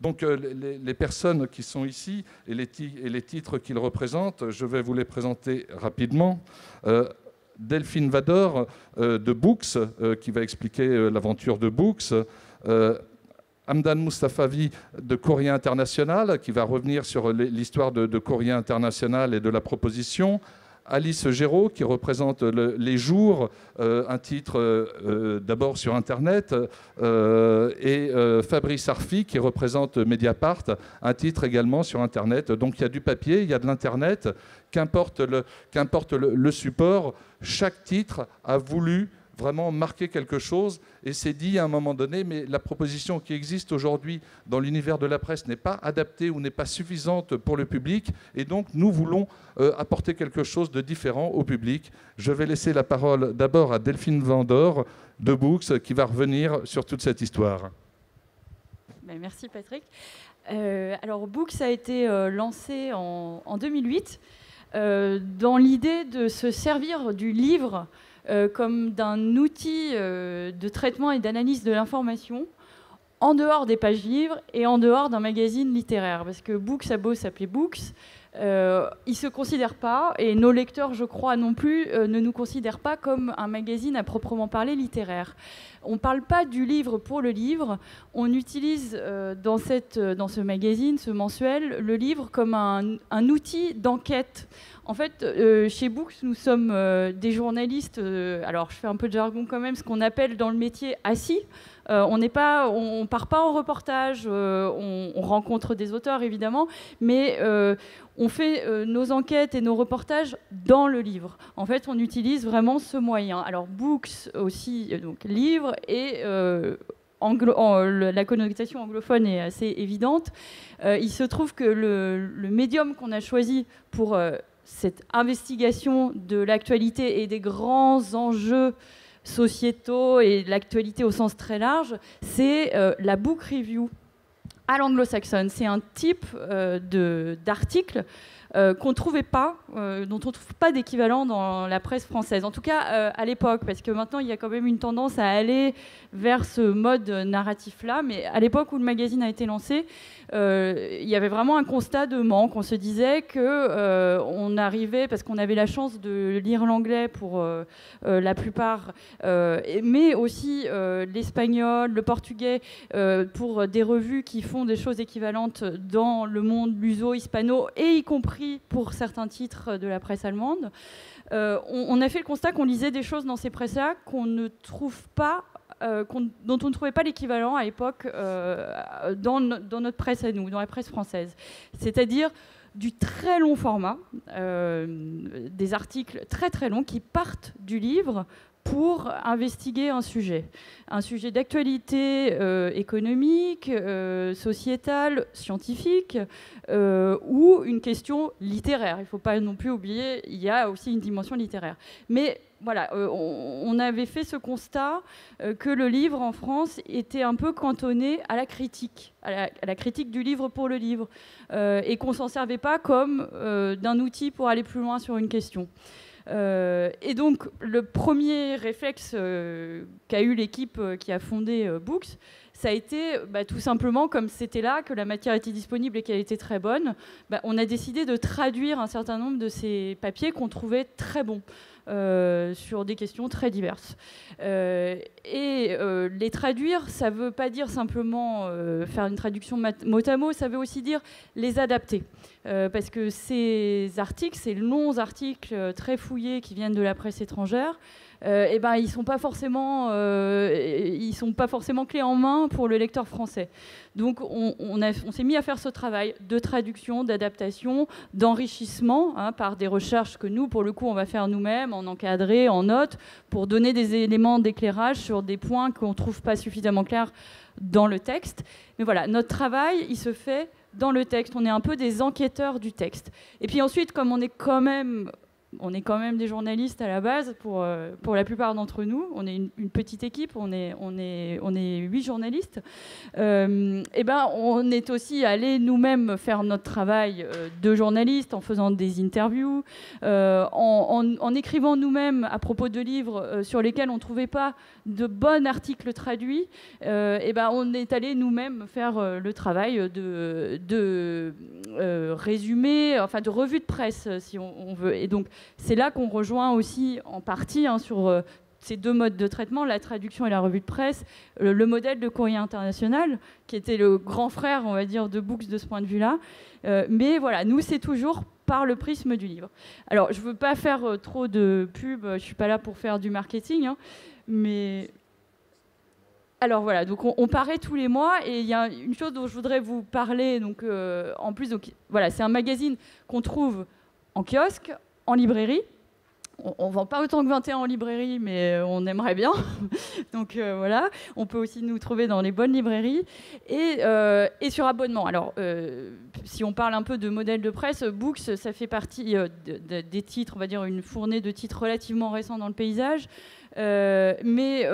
Donc les personnes qui sont ici et les titres qu'ils représentent, je vais vous les présenter rapidement. Delphine Vador de Books, qui va expliquer l'aventure de Books. Hamdan Mustafavi de Courrier International, qui va revenir sur l'histoire de Courrier International et de la proposition. Alice Géraud, qui représente les jours, un titre d'abord sur Internet, et Fabrice Arfi, qui représente Mediapart, un titre également sur Internet. Donc il y a du papier, il y a de l'Internet, qu'importe le support, chaque titre a voulu vraiment marquer quelque chose et s'est dit à un moment donné, mais la proposition qui existe aujourd'hui dans l'univers de la presse n'est pas adaptée ou n'est pas suffisante pour le public, et donc nous voulons apporter quelque chose de différent au public. Je vais laisser la parole d'abord à Delphine Vador de Books, qui va revenir sur toute cette histoire. Merci Patrick. Alors Books a été lancé en 2008 dans l'idée de se servir du livre comme d'un outil de traitement et d'analyse de l'information en dehors des pages livres et en dehors d'un magazine littéraire. Parce que Books a beau s'appeler Books, il ne se considère pas, et nos lecteurs, je crois non plus, ne nous considèrent pas comme un magazine à proprement parler littéraire. On ne parle pas du livre pour le livre, on utilise dans ce magazine, ce mensuel, le livre comme un outil d'enquête. En fait, chez Books, nous sommes des journalistes, alors je fais un peu de jargon quand même, ce qu'on appelle dans le métier assis. On ne part pas en reportage, on rencontre des auteurs évidemment, mais on fait nos enquêtes et nos reportages dans le livre. En fait, on utilise vraiment ce moyen. Alors Books aussi, donc livre, et la connotation anglophone est assez évidente. Il se trouve que le médium qu'on a choisi pour cette investigation de l'actualité et des grands enjeux sociétaux et l'actualité au sens très large, c'est la book review à l'anglo-saxonne. C'est un type d'article qu'on ne trouvait pas, dont on ne trouve pas d'équivalent dans la presse française. En tout cas, à l'époque, parce que maintenant, il y a quand même une tendance à aller vers ce mode narratif-là. Mais à l'époque où le magazine a été lancé, il y avait vraiment un constat de manque. On se disait qu'on arrivait, parce qu'on avait la chance de lire l'anglais pour la plupart, mais aussi l'espagnol, le portugais, pour des revues qui font des choses équivalentes dans le monde luso-hispano, et y compris pour certains titres de la presse allemande. On a fait le constat qu'on lisait des choses dans ces presses-là qu'on ne trouve pas, dont on ne trouvait pas l'équivalent à l'époque dans notre presse à nous, dans la presse française. C'est-à-dire du très long format, des articles très très longs qui partent du livre pour investiguer un sujet d'actualité économique, sociétale, scientifique, ou une question littéraire. Il ne faut pas non plus oublier, il y a aussi une dimension littéraire. Mais voilà, on avait fait ce constat que le livre en France était un peu cantonné à la critique, à la critique du livre pour le livre, et qu'on ne s'en servait pas comme d'un outil pour aller plus loin sur une question. Et donc, le premier réflexe qu'a eu l'équipe qui a fondé Books, ça a été tout simplement, comme c'était là, que la matière était disponible et qu'elle était très bonne, on a décidé de traduire un certain nombre de ces papiers qu'on trouvait très bons. Sur des questions très diverses. Les traduire, ça ne veut pas dire simplement faire une traduction mot à mot, ça veut aussi dire les adapter. Parce que ces articles, ces longs articles très fouillés qui viennent de la presse étrangère, ils sont pas forcément clés en main pour le lecteur français. Donc on s'est mis à faire ce travail de traduction, d'adaptation, d'enrichissement par des recherches que nous, pour le coup, on va faire nous-mêmes, en encadré, en notes, pour donner des éléments d'éclairage sur des points qu'on ne trouve pas suffisamment clairs dans le texte. Mais voilà, notre travail, il se fait dans le texte. On est un peu des enquêteurs du texte. Et puis ensuite, comme on est quand même on est quand même des journalistes à la base pour la plupart d'entre nous. On est une petite équipe, on est 8 journalistes. Et ben, on est aussi allés nous-mêmes faire notre travail de journaliste en faisant des interviews, en écrivant nous-mêmes à propos de livres sur lesquels on ne trouvait pas de bons articles traduits. Et ben, on est allés nous-mêmes faire le travail de résumé, enfin de revue de presse, si on veut. Et donc, c'est là qu'on rejoint aussi en partie sur ces deux modes de traitement, la traduction et la revue de presse, le modèle de Courrier International, qui était le grand frère, on va dire, de Books de ce point de vue-là. Mais voilà, nous, c'est toujours par le prisme du livre. Alors, je ne veux pas faire trop de pub, je ne suis pas là pour faire du marketing, hein, mais... Alors voilà, donc on paraît tous les mois et il y a une chose dont je voudrais vous parler. Donc, en plus, donc, voilà, c'est un magazine qu'on trouve en kiosque, en librairie. On ne vend pas autant que 21 en librairie, mais on aimerait bien. Donc voilà, on peut aussi nous trouver dans les bonnes librairies et sur abonnement. Alors, si on parle un peu de modèle de presse, Books, ça fait partie des titres, on va dire une fournée de titres relativement récents dans le paysage. Mais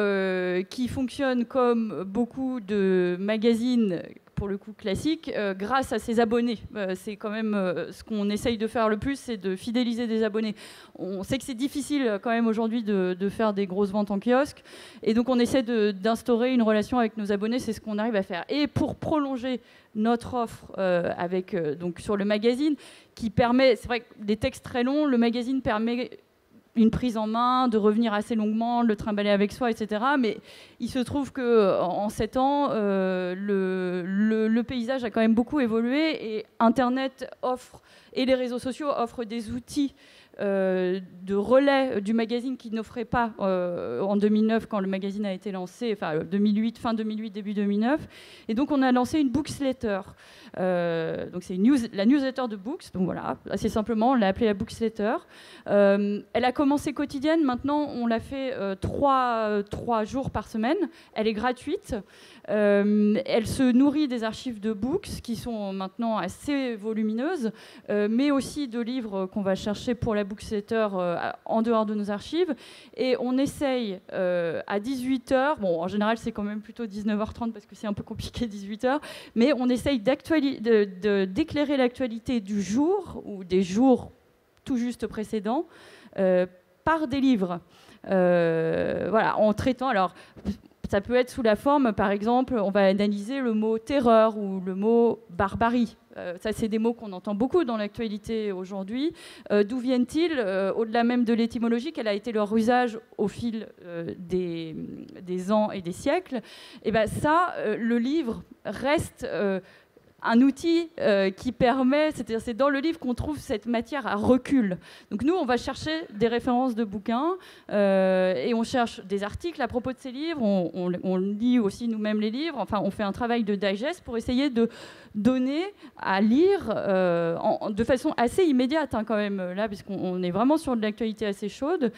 qui fonctionne comme beaucoup de magazines, pour le coup classiques, grâce à ses abonnés. C'est quand même ce qu'on essaye de faire le plus, c'est de fidéliser des abonnés. On sait que c'est difficile quand même aujourd'hui de faire des grosses ventes en kiosque, et donc on essaie d'instaurer une relation avec nos abonnés, c'est ce qu'on arrive à faire. Et pour prolonger notre offre avec, donc sur le magazine, qui permet, c'est vrai que des textes très longs, le magazine permet une prise en main, de revenir assez longuement, le trimballer avec soi, etc. Mais il se trouve qu'en 7 ans, le paysage a quand même beaucoup évolué et Internet offre, et les réseaux sociaux offrent des outils de relais du magazine qui n'offrait pas en 2009 quand le magazine a été lancé, enfin 2008, fin 2008, début 2009. Et donc on a lancé une Booksletter. Donc c'est la newsletter de Books. Donc voilà, assez simplement, on l'a appelée la Booksletter. Elle a commencé quotidienne, maintenant on l'a fait 3 jours par semaine. Elle est gratuite. Elle se nourrit des archives de Books qui sont maintenant assez volumineuses, mais aussi de livres qu'on va chercher pour la Booksletter en dehors de nos archives. Et on essaye à 18h, bon en général c'est quand même plutôt 19h30 parce que c'est un peu compliqué 18h, mais on essaye d'éclairer l'actualité du jour ou des jours tout juste précédents par des livres. Voilà, en traitant... Alors, ça peut être sous la forme, par exemple, on va analyser le mot terreur ou le mot barbarie. Ça, c'est des mots qu'on entend beaucoup dans l'actualité aujourd'hui. D'où viennent-ils au-delà même de l'étymologie, quel a été leur usage au fil des ans et des siècles? Et ben ça, le livre reste... un outil qui permet, c'est-à-dire c'est dans le livre qu'on trouve cette matière à recul. Donc nous, on va chercher des références de bouquins et on cherche des articles à propos de ces livres, on lit aussi nous-mêmes les livres, enfin on fait un travail de digest pour essayer de donner à lire de façon assez immédiate quand même, là, puisqu'on est vraiment sur de l'actualité assez chaude,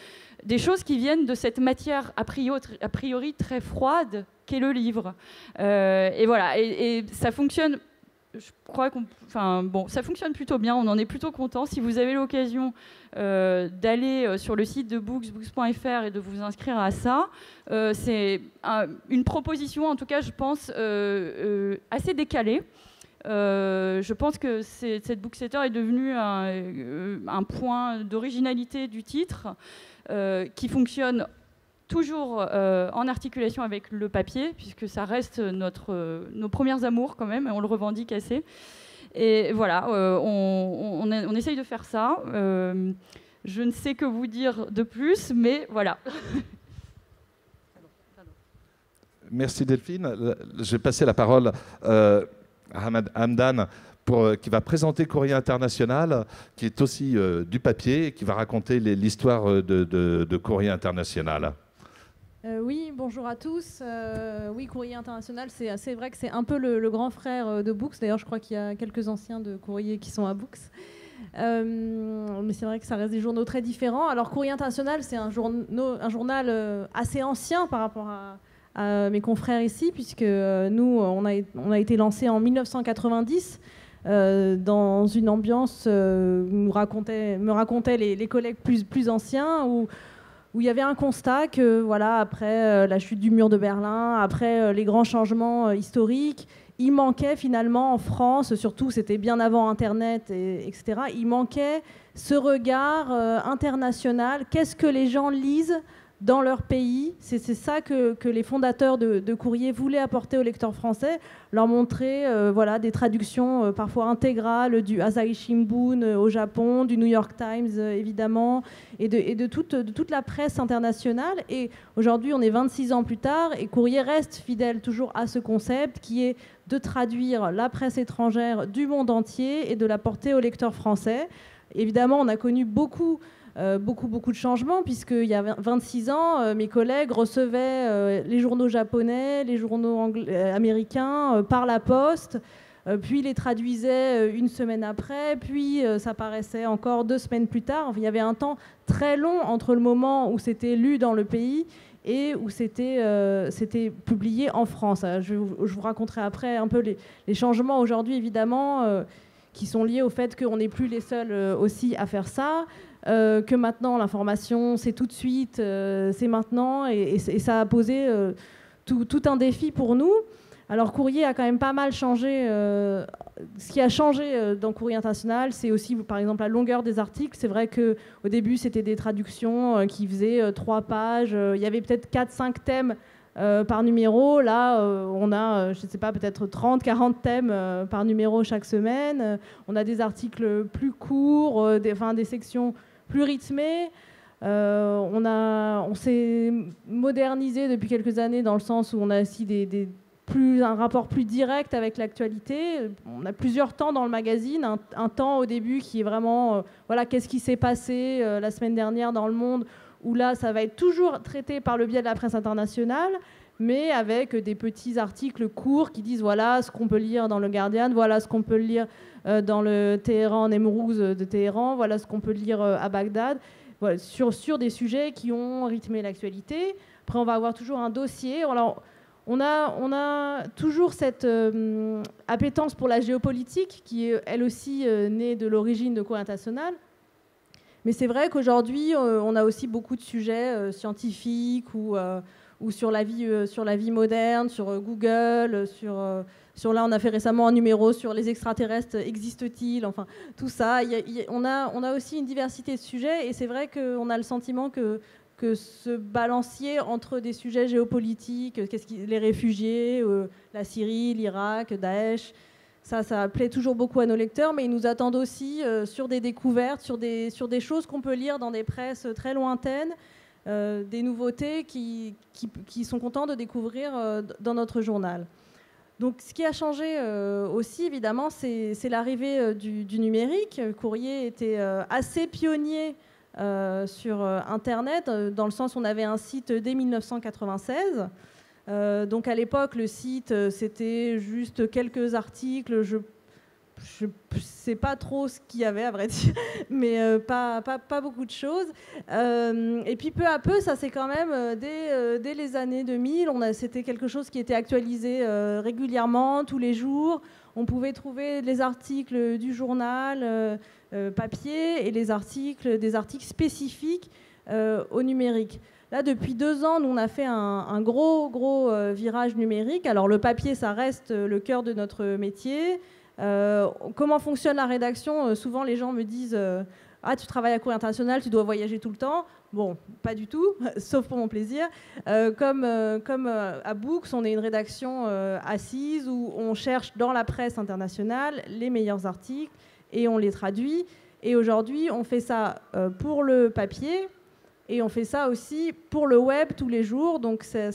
des choses qui viennent de cette matière a priori très froide qu'est le livre. Et voilà, et ça fonctionne... Je crois ça fonctionne plutôt bien, on en est plutôt content. Si vous avez l'occasion d'aller sur le site de books.fr et de vous inscrire à ça, c'est une proposition, en tout cas, je pense, assez décalée. Je pense que cette Booksletter est devenue un point d'originalité du titre qui fonctionne toujours en articulation avec le papier, puisque ça reste nos premiers amours quand même, et on le revendique assez. Et voilà, on essaye de faire ça. Je ne sais que vous dire de plus, mais voilà. Merci Delphine. Je vais passer la parole à Ahmed Hamdan, qui va présenter Courrier International, qui est aussi du papier, et qui va raconter l'histoire de Courrier International. Oui, bonjour à tous. Oui, Courrier International, c'est vrai que c'est un peu le grand frère de Books. D'ailleurs, je crois qu'il y a quelques anciens de Courrier qui sont à Books. Mais c'est vrai que ça reste des journaux très différents. Alors, Courrier International, c'est un journal assez ancien par rapport à mes confrères ici, puisque nous, on a été lancé en 1990. dans une ambiance, me racontaient les collègues plus anciens, où il y avait un constat que, voilà, après la chute du mur de Berlin, après les grands changements historiques, il manquait finalement en France, surtout c'était bien avant Internet, etc., il manquait ce regard international. Qu'est-ce que les gens lisent dans leur pays? C'est ça que les fondateurs de Courrier voulaient apporter aux lecteurs français, leur montrer voilà, des traductions parfois intégrales du Asahi Shimbun au Japon, du New York Times évidemment, et de toute la presse internationale. Et aujourd'hui, on est 26 ans plus tard, et Courrier reste fidèle toujours à ce concept qui est de traduire la presse étrangère du monde entier et de la porter aux lecteurs français. Évidemment, on a connu beaucoup de changements, puisqu'il y a 26 ans, mes collègues recevaient les journaux japonais, les journaux américains par la poste, puis les traduisaient une semaine après, puis ça paraissait encore 2 semaines plus tard. Enfin, il y avait un temps très long entre le moment où c'était lu dans le pays et où c'était publié en France. Je vous raconterai après un peu les changements aujourd'hui, évidemment, qui sont liés au fait qu'on n'est plus les seuls aussi à faire ça. Que maintenant l'information c'est tout de suite, c'est maintenant, et ça a posé tout un défi pour nous. Alors Courrier a quand même pas mal changé. Ce qui a changé dans Courrier International, c'est aussi par exemple la longueur des articles. C'est vrai qu'au début c'était des traductions qui faisaient 3 pages, il y avait peut-être 4-5 thèmes par numéro. Là on a, je ne sais pas, peut-être 30-40 thèmes par numéro chaque semaine. On a des articles plus courts, des sections plus rythmé. On s'est modernisé depuis quelques années dans le sens où on a aussi un rapport plus direct avec l'actualité. On a plusieurs temps dans le magazine. Un temps au début qui est vraiment voilà, qu'est-ce qui s'est passé la semaine dernière dans le monde, où là ça va être toujours traité par le biais de la presse internationale, mais avec des petits articles courts qui disent voilà ce qu'on peut lire dans le Guardian, voilà ce qu'on peut lire dans le Téhéran Nemrouz de Téhéran, voilà ce qu'on peut lire à Bagdad, voilà, sur des sujets qui ont rythmé l'actualité. Après, on va avoir toujours un dossier. Alors, on a toujours cette appétence pour la géopolitique qui est elle aussi née de l'origine de Courrier International. Mais c'est vrai qu'aujourd'hui, on a aussi beaucoup de sujets scientifiques ou sur la vie moderne, sur Google, là, on a fait récemment un numéro sur les extraterrestres, existent-ils, enfin, tout ça. On a aussi une diversité de sujets, et c'est vrai qu'on a le sentiment que ce balancier entre des sujets géopolitiques, les réfugiés, la Syrie, l'Irak, Daesh, ça plaît toujours beaucoup à nos lecteurs, mais ils nous attendent aussi sur des découvertes, sur des choses qu'on peut lire dans des presses très lointaines, des nouveautés qui sont contents de découvrir dans notre journal. Donc, ce qui a changé aussi, évidemment, c'est l'arrivée du numérique. Courrier était assez pionnier sur Internet, dans le sens où on avait un site dès 1996. Donc, à l'époque, le site, c'était juste quelques articles. Je ne sais pas trop ce qu'il y avait, à vrai dire, mais pas beaucoup de choses. Et puis peu à peu, ça c'est quand même, dès les années 2000, c'était quelque chose qui était actualisé régulièrement, tous les jours. On pouvait trouver les articles du journal papier et des articles spécifiques au numérique. Là, depuis 2 ans, nous, on a fait un gros virage numérique. Alors le papier, ça reste le cœur de notre métier. Comment fonctionne la rédaction? Souvent les gens me disent ah, tu travailles à Courrier International, tu dois voyager tout le temps. Bon, pas du tout, sauf pour mon plaisir. Comme à Books, on est une rédaction assise où on cherche dans la presse internationale les meilleurs articles et on les traduit. Et aujourd'hui, on fait ça pour le papier et on fait ça aussi pour le web tous les jours. Donc ça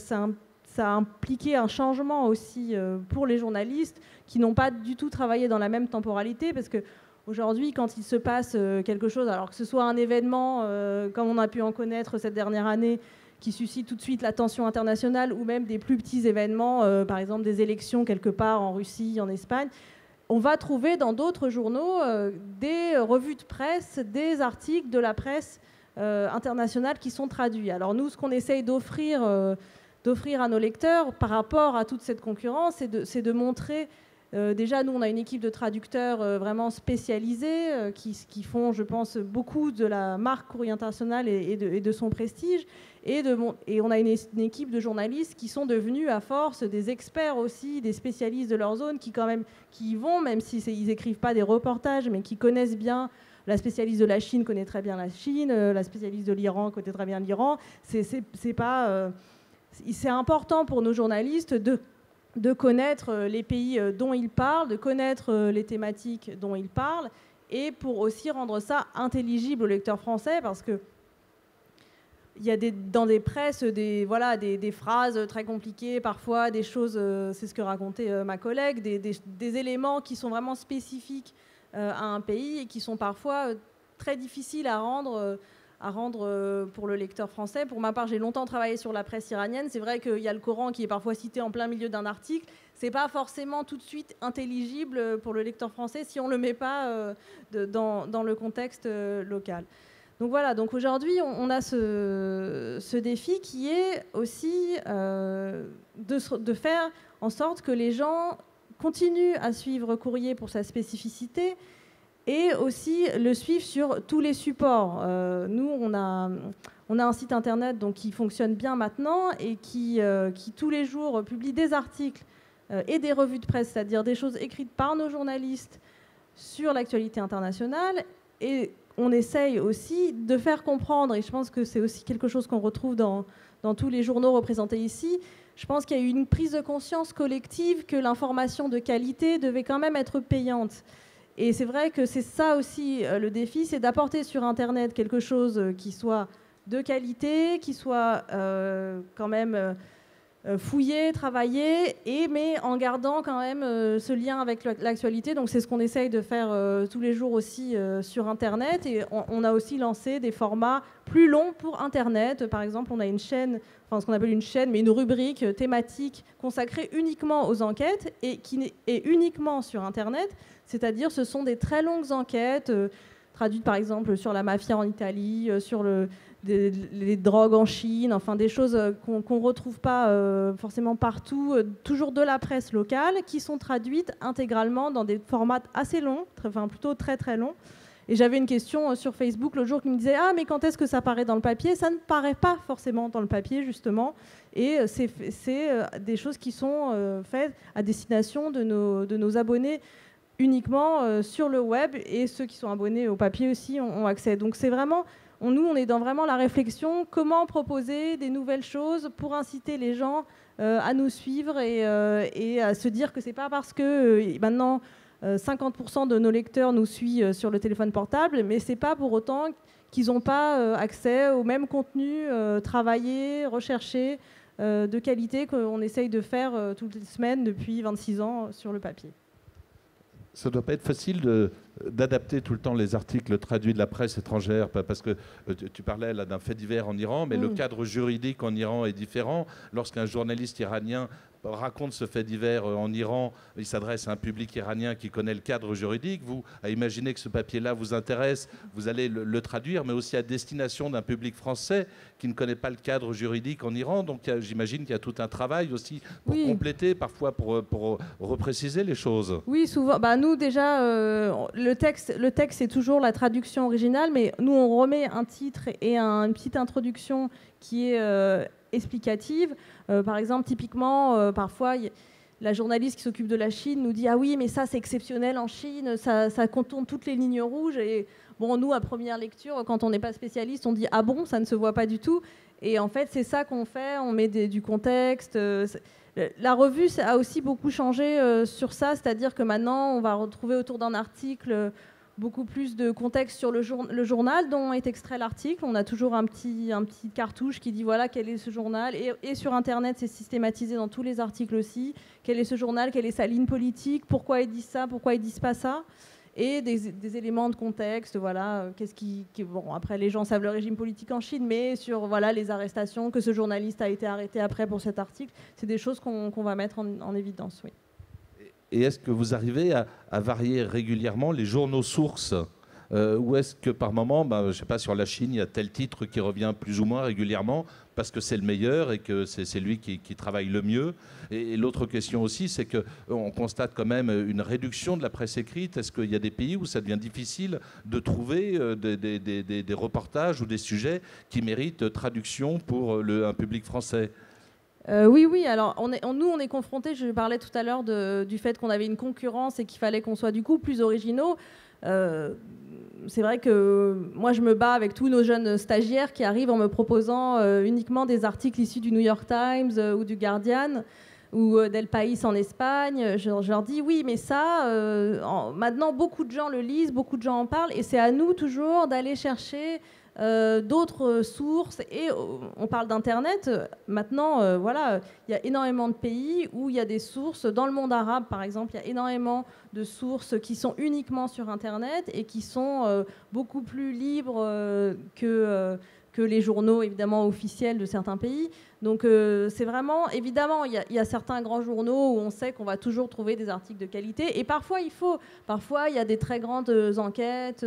a impliqué un changement aussi pour les journalistes qui n'ont pas du tout travaillé dans la même temporalité, parce qu'aujourd'hui, quand il se passe quelque chose, alors que ce soit un événement, comme on a pu en connaître cette dernière année, qui suscite tout de suite l'attention internationale, ou même des plus petits événements, par exemple des élections quelque part en Russie, en Espagne, on va trouver dans d'autres journaux des revues de presse, des articles de la presse internationale qui sont traduits. Alors nous, ce qu'on essaye d'offrir à nos lecteurs par rapport à toute cette concurrence, c'est de montrer Déjà, nous, on a une équipe de traducteurs vraiment spécialisés qui font, je pense, beaucoup de la marque Courrier International et de son prestige. Et on a une équipe de journalistes qui sont devenus, à force, des experts aussi, des spécialistes de leur zone, qui y vont, même s'ils n'écrivent pas des reportages, mais qui connaissent bien. La spécialiste de la Chine connaît très bien la Chine, la spécialiste de l'Iran connaît très bien l'Iran. C'est important pour nos journalistes de connaître les pays dont ils parlent, de connaître les thématiques dont ils parlent, et pour aussi rendre ça intelligible aux lecteurs français, parce que il y a dans des presses des phrases très compliquées, parfois des choses, c'est ce que racontait ma collègue, des éléments qui sont vraiment spécifiques à un pays et qui sont parfois très difficiles à rendre pour le lecteur français. Pour ma part, j'ai longtemps travaillé sur la presse iranienne. C'est vrai qu'il y a le Coran qui est parfois cité en plein milieu d'un article. C'est pas forcément tout de suite intelligible pour le lecteur français si on le met pas dans le contexte local. Donc voilà, donc aujourd'hui, on a ce défi qui est aussi de faire en sorte que les gens continuent à suivre Courrier pour sa spécificité et aussi le suivre sur tous les supports. Nous, on a un site internet donc, qui fonctionne bien maintenant et qui tous les jours publie des articles et des revues de presse, c'est-à-dire des choses écrites par nos journalistes sur l'actualité internationale. Et on essaye aussi de faire comprendre, et je pense que c'est aussi quelque chose qu'on retrouve dans tous les journaux représentés ici, je pense qu'il y a eu une prise de conscience collective que l'information de qualité devait quand même être payante. Et c'est vrai que c'est ça aussi le défi, c'est d'apporter sur Internet quelque chose qui soit de qualité, qui soit quand même fouillé, travaillé, mais en gardant quand même ce lien avec l'actualité. Donc c'est ce qu'on essaye de faire tous les jours aussi sur Internet. Et on a aussi lancé des formats plus longs pour Internet. Par exemple, on a une chaîne, enfin ce qu'on appelle une chaîne, mais une rubrique thématique consacrée uniquement aux enquêtes et qui est uniquement sur Internet. C'est-à-dire ce sont des très longues enquêtes traduites par exemple sur la mafia en Italie, sur les drogues en Chine, enfin des choses qu'on ne retrouve pas forcément partout, toujours de la presse locale, qui sont traduites intégralement dans des formats assez longs, plutôt très très longs. Et j'avais une question sur Facebook l'autre jour qui me disait « Ah, mais quand est-ce que ça paraît dans le papier ?» Ça ne paraît pas forcément dans le papier, justement. Et c'est des choses qui sont faites à destination de nos abonnés uniquement sur le web, et ceux qui sont abonnés au papier aussi ont accès. Donc c'est vraiment... Nous, on est dans vraiment la réflexion, comment proposer des nouvelles choses pour inciter les gens à nous suivre et à se dire que c'est pas parce que maintenant 50% de nos lecteurs nous suivent sur le téléphone portable, mais c'est pas pour autant qu'ils n'ont pas accès au même contenu travaillé, recherché, de qualité qu'on essaye de faire toutes les semaines depuis 26 ans sur le papier. Ça ne doit pas être facile d'adapter tout le temps les articles traduits de la presse étrangère, parce que tu parlais là d'un fait divers en Iran, mais le cadre juridique en Iran est différent. Lorsqu'un journaliste iranien raconte ce fait divers en Iran, il s'adresse à un public iranien qui connaît le cadre juridique. Vous, à imaginer que ce papier-là vous intéresse, vous allez le traduire, mais aussi à destination d'un public français qui ne connaît pas le cadre juridique en Iran. Donc j'imagine qu'il y a tout un travail aussi pour compléter, parfois pour repréciser les choses. Oui, souvent. Nous, déjà, le texte, c'est toujours la traduction originale, mais nous, on remet un titre et une petite introduction qui est explicative. Par exemple, typiquement, parfois, la journaliste qui s'occupe de la Chine nous dit « Ah oui, mais ça, c'est exceptionnel en Chine, ça contourne toutes les lignes rouges. » Et bon, nous, à première lecture, quand on n'est pas spécialiste, on dit « Ah bon, ça ne se voit pas du tout. » Et en fait, c'est ça qu'on fait, on met du contexte. La revue a aussi beaucoup changé sur ça, c'est-à-dire que maintenant, on va retrouver autour d'un article beaucoup plus de contexte sur le journal dont est extrait l'article. On a toujours un petit cartouche qui dit voilà quel est ce journal. Et sur Internet, c'est systématisé dans tous les articles aussi. Quel est ce journal, quelle est sa ligne politique, pourquoi ils disent ça, pourquoi ils disent pas ça. Et des éléments de contexte, voilà. Bon, après, les gens savent le régime politique en Chine, mais sur voilà, les arrestations, que ce journaliste a été arrêté après pour cet article, c'est des choses qu'on va mettre en évidence, oui. Et est-ce que vous arrivez à varier régulièrement les journaux sources Ou est-ce que par moment, je ne sais pas, sur la Chine, il y a tel titre qui revient plus ou moins régulièrement parce que c'est le meilleur et que c'est lui qui travaille le mieux? Et l'autre question aussi, c'est qu'on constate quand même une réduction de la presse écrite. Est-ce qu'il y a des pays où ça devient difficile de trouver des reportages ou des sujets qui méritent traduction pour un public français? Oui. Alors, nous, on est confrontés, je parlais tout à l'heure du fait qu'on avait une concurrence et qu'il fallait qu'on soit du coup plus originaux. C'est vrai que moi, je me bats avec tous nos jeunes stagiaires qui arrivent en me proposant uniquement des articles issus du New York Times ou du Guardian ou d'El País en Espagne. Je leur dis oui, mais ça, maintenant, beaucoup de gens le lisent, beaucoup de gens en parlent, et c'est à nous toujours d'aller chercher d'autres sources. Et on parle d'Internet. Maintenant, voilà, il y a énormément de pays où il y a des sources. Dans le monde arabe, par exemple, il y a énormément de sources qui sont uniquement sur Internet et qui sont beaucoup plus libres que les journaux, évidemment, officiels de certains pays. Donc, c'est vraiment... Évidemment, il y a certains grands journaux où on sait qu'on va toujours trouver des articles de qualité. Et parfois, il y a des très grandes enquêtes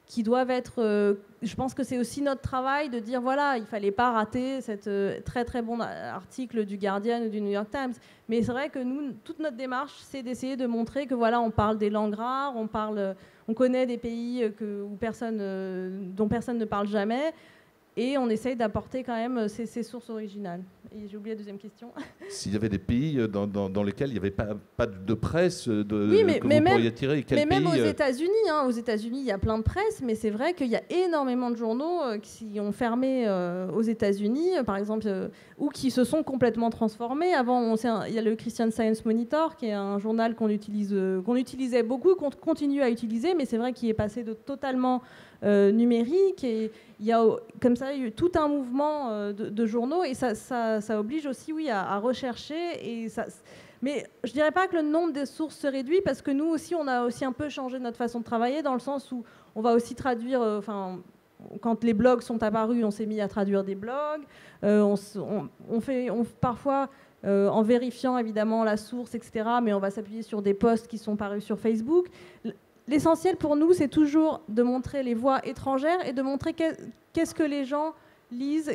qui doivent être... je pense que c'est aussi notre travail de dire, voilà, il ne fallait pas rater cette très très bon article du Guardian ou du New York Times. Mais c'est vrai que nous, toute notre démarche, c'est d'essayer de montrer que voilà, on parle des langues rares, on connaît des pays dont personne ne parle jamais, et on essaye d'apporter quand même ces sources originales. Et j'ai oublié la deuxième question. S'il y avait des pays dans lesquels il n'y avait pas de presse que vous même, pourriez tirer, quel mais pays, même aux États-Unis, il y a plein de presse, mais c'est vrai qu'il y a énormément de journaux qui ont fermé aux États-Unis, par exemple, ou qui se sont complètement transformés. Avant, il y a le Christian Science Monitor, qui est un journal qu'on utilisait beaucoup, qu'on continue à utiliser, mais c'est vrai qu'il est passé de totalement numérique. Et il y a comme ça eu tout un mouvement de journaux, et ça oblige aussi, oui, à rechercher. Mais je ne dirais pas que le nombre de sources se réduit, parce que nous aussi, on a aussi un peu changé notre façon de travailler, dans le sens où on va aussi traduire... quand les blogs sont apparus, on s'est mis à traduire des blogs. Parfois, en vérifiant évidemment la source, etc., mais on va s'appuyer sur des posts qui sont parus sur Facebook. L'essentiel pour nous, c'est toujours de montrer les voix étrangères et de montrer qu'est-ce que les gens lisent,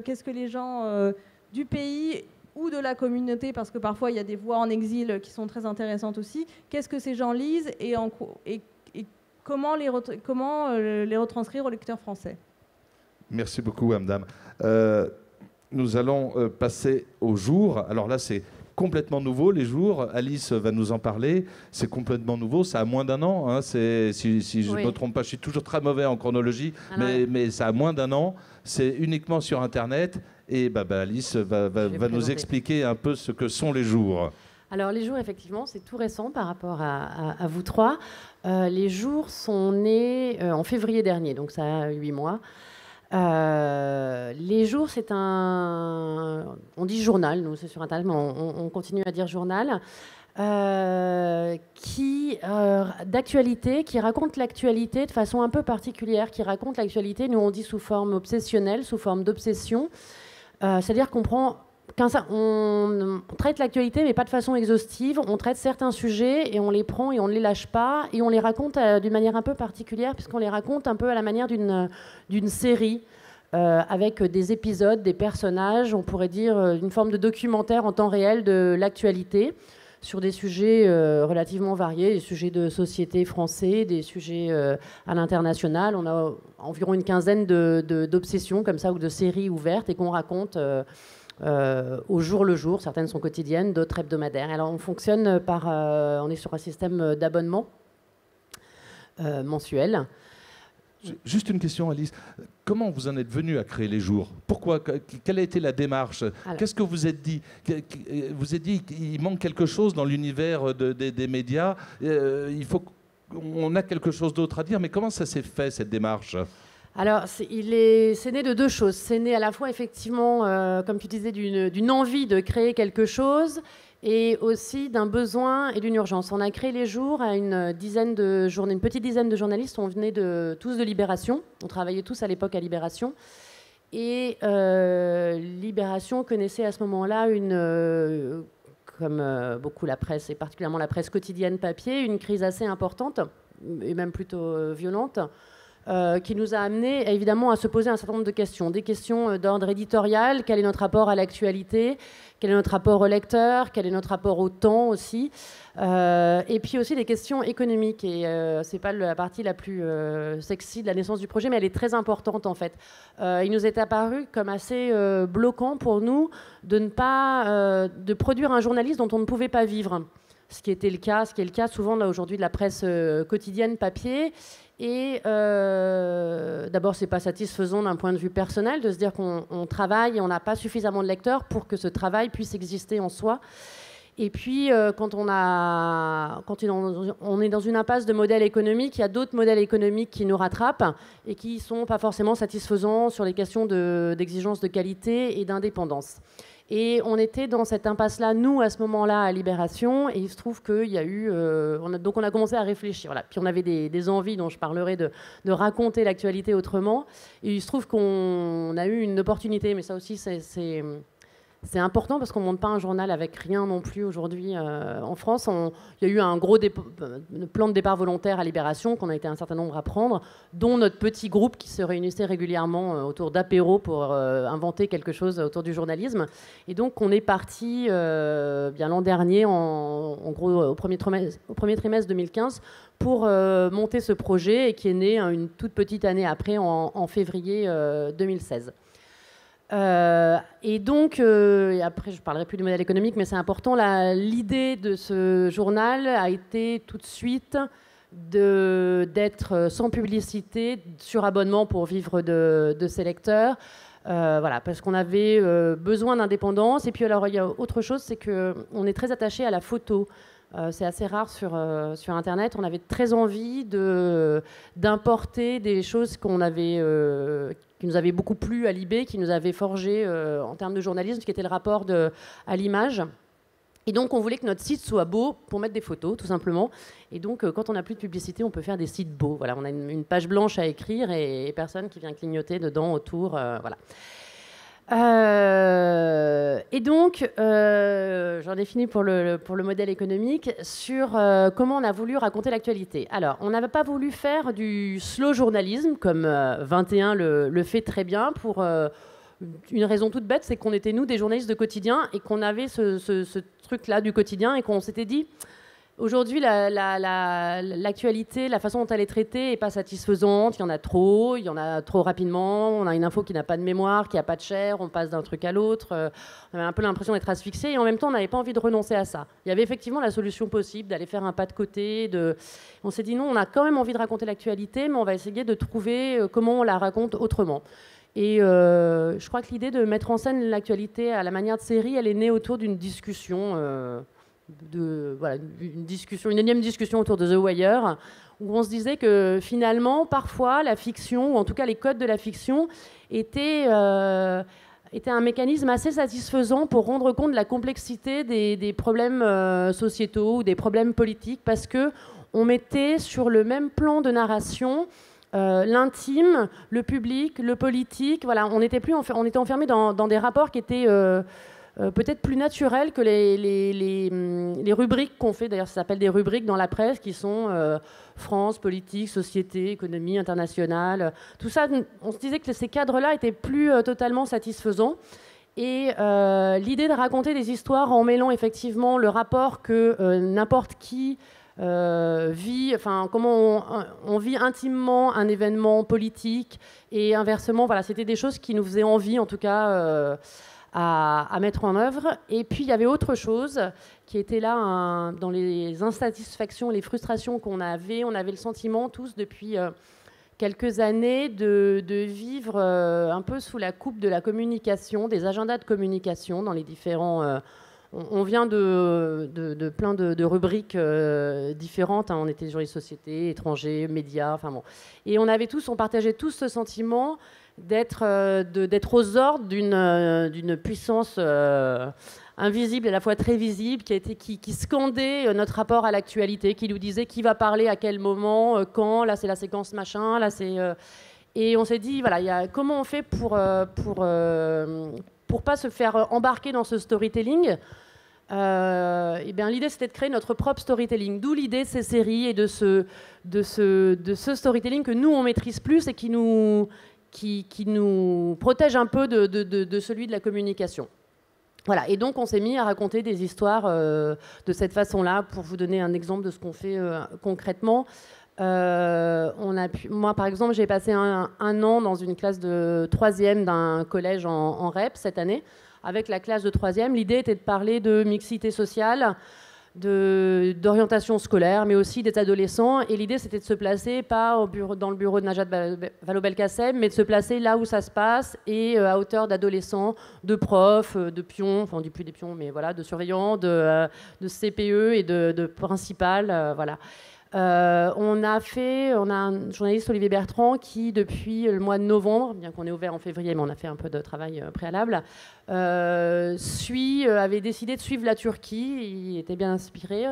qu'est-ce que les gens du pays ou de la communauté, parce que parfois il y a des voix en exil qui sont très intéressantes aussi, qu'est-ce que ces gens lisent et comment les retranscrire aux lecteurs français. Merci beaucoup, Hamdam. Nous allons passer aux jours. Alors là, c'est complètement nouveau, les jours. Alice va nous en parler. C'est complètement nouveau. Ça a moins d'un an. Hein. Si je ne me trompe pas, je suis toujours très mauvais en chronologie, mais ça a moins d'un an. C'est uniquement sur Internet. Et Alice va nous expliquer un peu ce que sont les jours. Alors les jours, effectivement, c'est tout récent par rapport à vous trois. Les jours sont nés en février dernier, donc ça a 8 mois. Les jours, c'est on dit journal, nous c'est sur Internet, mais on continue à dire journal, d'actualité, qui raconte l'actualité de façon un peu particulière, qui raconte l'actualité, nous on dit sous forme obsessionnelle, sous forme d'obsession, c'est-à-dire qu'on on traite l'actualité, mais pas de façon exhaustive. On traite certains sujets et on les prend et on ne les lâche pas. Et on les raconte d'une manière un peu particulière, puisqu'on les raconte un peu à la manière d'une série, avec des épisodes, des personnages, on pourrait dire une forme de documentaire en temps réel de l'actualité, sur des sujets relativement variés, des sujets de société français, des sujets à l'international. On a environ une quinzaine d'obsessions comme ça, ou de séries ouvertes, et qu'on raconte... au jour le jour. Certaines sont quotidiennes, d'autres hebdomadaires. Alors on fonctionne on est sur un système d'abonnement mensuel. Juste une question, Alice. Comment vous en êtes venue à créer les jours? Pourquoi? Quelle a été la démarche? Qu'est-ce que vous êtes dit? Vous êtes dit qu'il manque quelque chose dans l'univers des médias. On a quelque chose d'autre à dire, mais comment ça s'est fait, cette démarche? Alors, c'est né de deux choses. C'est né à la fois, effectivement, comme tu disais, d'une envie de créer quelque chose, et aussi d'un besoin et d'une urgence. On a créé les jours à une petite dizaine de journalistes. On venait tous de Libération. On travaillait tous à l'époque à Libération. Et Libération connaissait à ce moment-là comme beaucoup la presse, et particulièrement la presse quotidienne papier, une crise assez importante. et même plutôt violente, qui nous a amené évidemment à se poser un certain nombre de questions. Des questions d'ordre éditorial, quel est notre rapport à l'actualité, quel est notre rapport au lecteur, quel est notre rapport au temps aussi, et puis aussi des questions économiques. Et c'est pas la partie la plus sexy de la naissance du projet, mais elle est très importante en fait. Il nous est apparu comme assez bloquant pour nous de ne pas de produire un journaliste dont on ne pouvait pas vivre. Ce qui est le cas souvent là aujourd'hui de la presse quotidienne papier. Et d'abord, c'est pas satisfaisant d'un point de vue personnel de se dire qu'on travaille et on n'a pas suffisamment de lecteurs pour que ce travail puisse exister en soi. Et puis, quand on est dans une impasse de modèle économique, il y a d'autres modèles économiques qui nous rattrapent et qui ne sont pas forcément satisfaisants sur les questions d'exigence de qualité et d'indépendance. Et on était dans cette impasse-là, nous, à ce moment-là, à Libération, et il se trouve qu'il y a eu... donc on a commencé à réfléchir. Voilà. Puis on avait des envies dont je parlerai de raconter l'actualité autrement. Et il se trouve qu'on a eu une opportunité, mais ça aussi, c'est important parce qu'on ne monte pas un journal avec rien non plus aujourd'hui en France. Il y a eu un gros plan de départ volontaire à Libération qu'on a été un certain nombre à prendre, dont notre petit groupe qui se réunissait régulièrement autour d'apéros pour inventer quelque chose autour du journalisme. Et donc on est parti bien l'an dernier, en gros au premier trimestre 2015, pour monter ce projet et qui est né une toute petite année après, en février 2016. Et donc, et après je ne parlerai plus du modèle économique, mais c'est important, l'idée de ce journal a été tout de suite d'être sans publicité, sur abonnement pour vivre de ses lecteurs, voilà, parce qu'on avait besoin d'indépendance. Et puis alors il y a autre chose, c'est qu'on est très attaché à la photo. C'est assez rare sur Internet. On avait très envie d'importer des choses qui nous avaient beaucoup plu à Libé, qui nous avaient forgé en termes de journalisme, qui était le rapport à l'image. Et donc, on voulait que notre site soit beau pour mettre des photos, tout simplement. Et donc, quand on n'a plus de publicité, on peut faire des sites beaux. Voilà, on a une page blanche à écrire et personne qui vient clignoter dedans, autour. Voilà. Et donc, j'en ai fini pour le modèle économique, sur comment on a voulu raconter l'actualité. Alors, on n'avait pas voulu faire du slow journalisme, comme 21 le fait très bien, pour une raison toute bête, c'est qu'on était, nous, des journalistes de quotidien, et qu'on avait ce truc-là du quotidien, et qu'on s'était dit... Aujourd'hui, l'actualité, la façon dont elle est traitée n'est pas satisfaisante. Il y en a trop rapidement. On a une info qui n'a pas de mémoire, qui n'a pas de chair. On passe d'un truc à l'autre. On avait un peu l'impression d'être asphyxié. Et en même temps, on n'avait pas envie de renoncer à ça. Il y avait effectivement la solution possible d'aller faire un pas de côté. On s'est dit non, on a quand même envie de raconter l'actualité, mais on va essayer de trouver comment on la raconte autrement. Et je crois que l'idée de mettre en scène l'actualité à la manière de série, elle est née autour d'une discussion... une énième discussion autour de The Wire, où on se disait que finalement, parfois, la fiction, ou en tout cas les codes de la fiction, était un mécanisme assez satisfaisant pour rendre compte de la complexité des problèmes sociétaux ou des problèmes politiques, parce qu'on mettait sur le même plan de narration l'intime, le public, le politique. Voilà, on était enfermé dans des rapports qui étaient... peut-être plus naturel que les rubriques qu'on fait. D'ailleurs, ça s'appelle des rubriques dans la presse, qui sont France, politique, société, économie internationale. Tout ça, on se disait que ces cadres-là étaient plus totalement satisfaisants. Et l'idée de raconter des histoires en mêlant effectivement le rapport que n'importe qui vit, enfin comment on vit intimement un événement politique, et inversement, voilà, c'était des choses qui nous faisaient envie, en tout cas... à mettre en œuvre. Et puis il y avait autre chose qui était là dans les insatisfactions, les frustrations qu'on avait. On avait le sentiment tous depuis quelques années de vivre un peu sous la coupe de la communication, des agendas de communication dans les différents... on vient de plein de rubriques différentes. On était sur les sociétés, étrangers, médias, enfin bon. Et on partageait tous ce sentiment d'être aux ordres d'une puissance invisible et à la fois très visible, qui scandait notre rapport à l'actualité, qui nous disait qui va parler à quel moment, quand. Là, c'est la séquence machin. Là, c'est et on s'est dit, voilà, comment on fait pour pas se faire embarquer dans ce storytelling, Eh bien, l'idée, c'était de créer notre propre storytelling. D'où l'idée de ces séries et de ce storytelling que nous, on maîtrise plus et qui nous protège un peu de celui de la communication. Voilà, et donc on s'est mis à raconter des histoires de cette façon-là. Pour vous donner un exemple de ce qu'on fait concrètement, moi, par exemple, j'ai passé un an dans une classe de 3e d'un collège en REP cette année. Avec la classe de 3e, l'idée était de parler de mixité sociale, d'orientation scolaire, mais aussi des adolescents. Et l'idée, c'était de se placer, pas dans le bureau de Najat Vallaud-Belkacem, mais de se placer là où ça se passe, et à hauteur d'adolescents, de profs, de pions, enfin on dit plus des pions, mais voilà, de surveillants, de CPE et de principales, voilà. On a un journaliste, Olivier Bertrand, qui depuis le mois de novembre, bien qu'on est ouvert en février, mais on a fait un peu de travail préalable, avait décidé de suivre la Turquie. Il était bien inspiré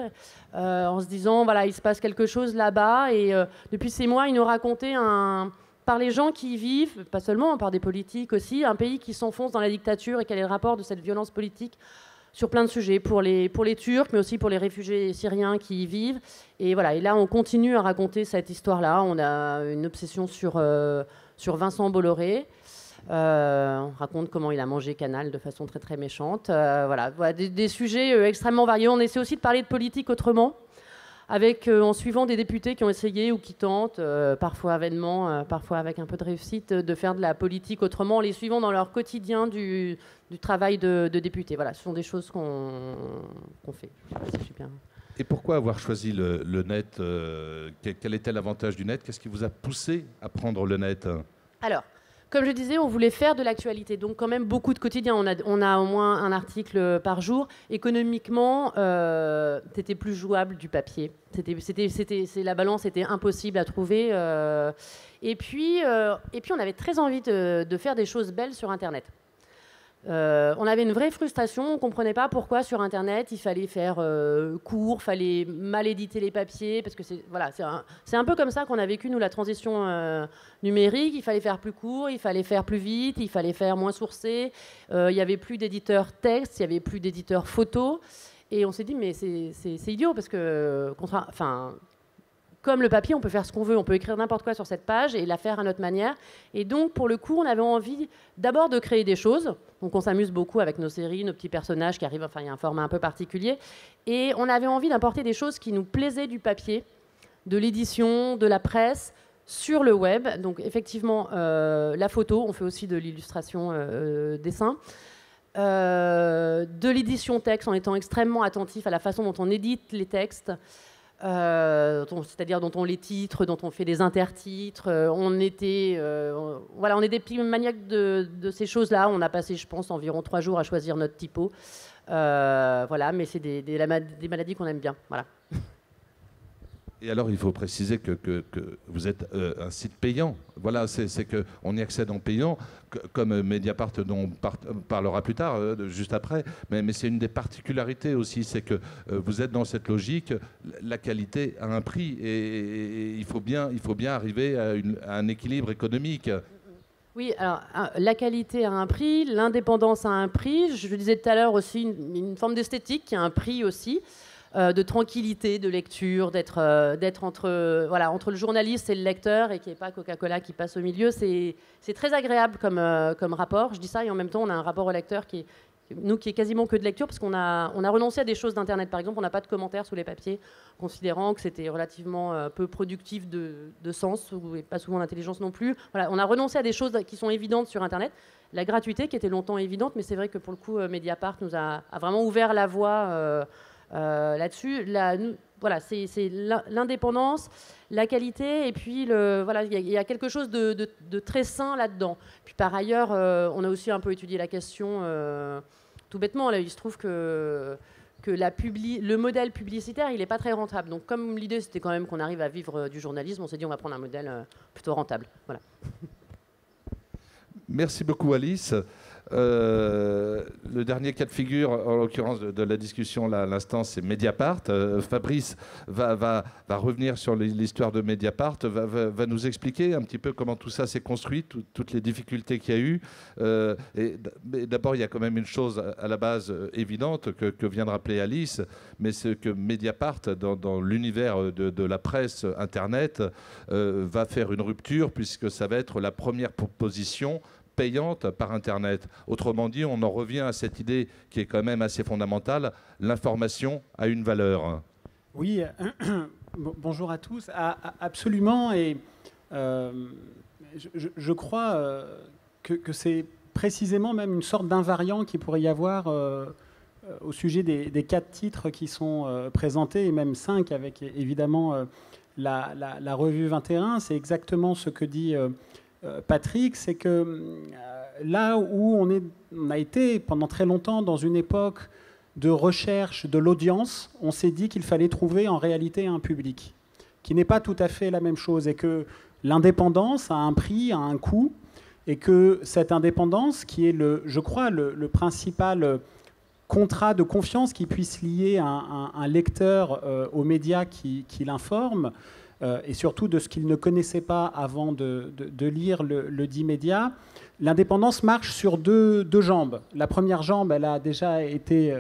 en se disant, voilà, il se passe quelque chose là-bas. Et depuis ces mois, il nous racontait par les gens qui y vivent, pas seulement, par des politiques aussi, un pays qui s'enfonce dans la dictature et quel est le rapport de cette violence politique sur plein de sujets, pour les Turcs, mais aussi pour les réfugiés syriens qui y vivent. Et voilà. Et là, on continue à raconter cette histoire-là. On a une obsession sur Vincent Bolloré. On raconte comment il a mangé Canal de façon très très méchante. Voilà, des sujets extrêmement variés. On essaie aussi de parler de politique autrement, en suivant des députés qui ont essayé ou qui tentent, parfois vainement, parfois avec un peu de réussite, de faire de la politique autrement, en les suivant dans leur quotidien du travail de député. Voilà, ce sont des choses qu'on fait. C'est super. Et pourquoi avoir choisi le net Quel était l'avantage du net? Qu'est-ce qui vous a poussé à prendre le net? Alors, comme je disais, on voulait faire de l'actualité, donc quand même beaucoup de quotidien. On a au moins un article par jour. Économiquement, c'était plus jouable du papier. La balance était impossible à trouver. Et puis, on avait très envie de faire des choses belles sur Internet. On avait une vraie frustration, on ne comprenait pas pourquoi sur Internet il fallait faire court, il fallait mal éditer les papiers, parce que c'est un peu comme ça qu'on a vécu nous la transition numérique. Il fallait faire plus court, il fallait faire plus vite, il fallait faire moins sourcé, il n'y avait plus d'éditeurs texte, il n'y avait plus d'éditeurs photo, et on s'est dit mais c'est idiot, parce que comme le papier, on peut faire ce qu'on veut, on peut écrire n'importe quoi sur cette page et la faire à notre manière. Et donc, pour le coup, on avait envie d'abord de créer des choses. Donc, on s'amuse beaucoup avec nos séries, nos petits personnages qui arrivent, enfin, il y a un format un peu particulier. Et on avait envie d'apporter des choses qui nous plaisaient du papier, de l'édition, de la presse, sur le web. Donc, effectivement, la photo, on fait aussi de l'illustration dessin. De l'édition texte, en étant extrêmement attentif à la façon dont on édite les textes. C'est-à-dire dont on les titre, dont on fait des intertitres. On est des petits maniaques de ces choses-là. On a passé, je pense, environ 3 jours à choisir notre typo. Mais c'est des maladies qu'on aime bien. Voilà. Et alors, il faut préciser que vous êtes un site payant. Voilà, c'est qu'on y accède en payant, comme Mediapart dont on parlera plus tard, juste après. Mais c'est une des particularités aussi, c'est que vous êtes dans cette logique, la qualité a un prix, et il faut bien arriver à un équilibre économique. Oui, alors la qualité a un prix, l'indépendance a un prix. Je le disais tout à l'heure aussi, une forme d'esthétique qui a un prix aussi. De tranquillité, de lecture, d'être entre le journaliste et le lecteur, et qu'il n'y ait pas Coca-Cola qui passe au milieu. C'est très agréable comme rapport. Je dis ça, et en même temps, on a un rapport au lecteur qui est quasiment que de lecture, parce qu'on a renoncé à des choses d'Internet. Par exemple, on n'a pas de commentaires sous les papiers, considérant que c'était relativement peu productif de sens, et pas souvent d'intelligence non plus. Voilà, on a renoncé à des choses qui sont évidentes sur Internet. La gratuité, qui était longtemps évidente, mais c'est vrai que pour le coup, Mediapart nous a vraiment ouvert la voie là-dessus. C'est l'indépendance, la qualité, et puis il y a quelque chose de très sain là-dedans. Puis par ailleurs, on a aussi un peu étudié la question, tout bêtement. Là, il se trouve que le modèle publicitaire, il n'est pas très rentable. Donc comme l'idée, c'était quand même qu'on arrive à vivre du journalisme, on s'est dit on va prendre un modèle plutôt rentable. Voilà. Merci beaucoup, Alice. Le dernier cas de figure, en l'occurrence de la discussion là, à l'instant, c'est Mediapart. Fabrice va revenir sur l'histoire de Mediapart, va nous expliquer un petit peu comment tout ça s'est construit, toutes les difficultés qu'il y a eu. Mais d'abord, il y a quand même une chose à la base évidente que vient de rappeler Alice, mais c'est que Mediapart, dans l'univers de la presse Internet, va faire une rupture, puisque ça va être la première proposition payante par Internet. Autrement dit, on en revient à cette idée qui est quand même assez fondamentale, l'information a une valeur. Oui, bonjour à tous. Absolument, et je crois que c'est précisément même une sorte d'invariant qu'il pourrait y avoir au sujet des 4 titres qui sont présentés, et même 5 avec évidemment la revue 21. C'est exactement ce que dit Patrick, c'est que là où on a été pendant très longtemps dans une époque de recherche de l'audience, on s'est dit qu'il fallait trouver en réalité un public, qui n'est pas tout à fait la même chose, et que l'indépendance a un prix, a un coût, et que cette indépendance, qui est, je crois, le principal contrat de confiance qui puisse lier un lecteur aux médias qui l'informent, et surtout de ce qu'il ne connaissait pas avant de lire le dit média. L'indépendance marche sur deux jambes. La première jambe, elle a déjà été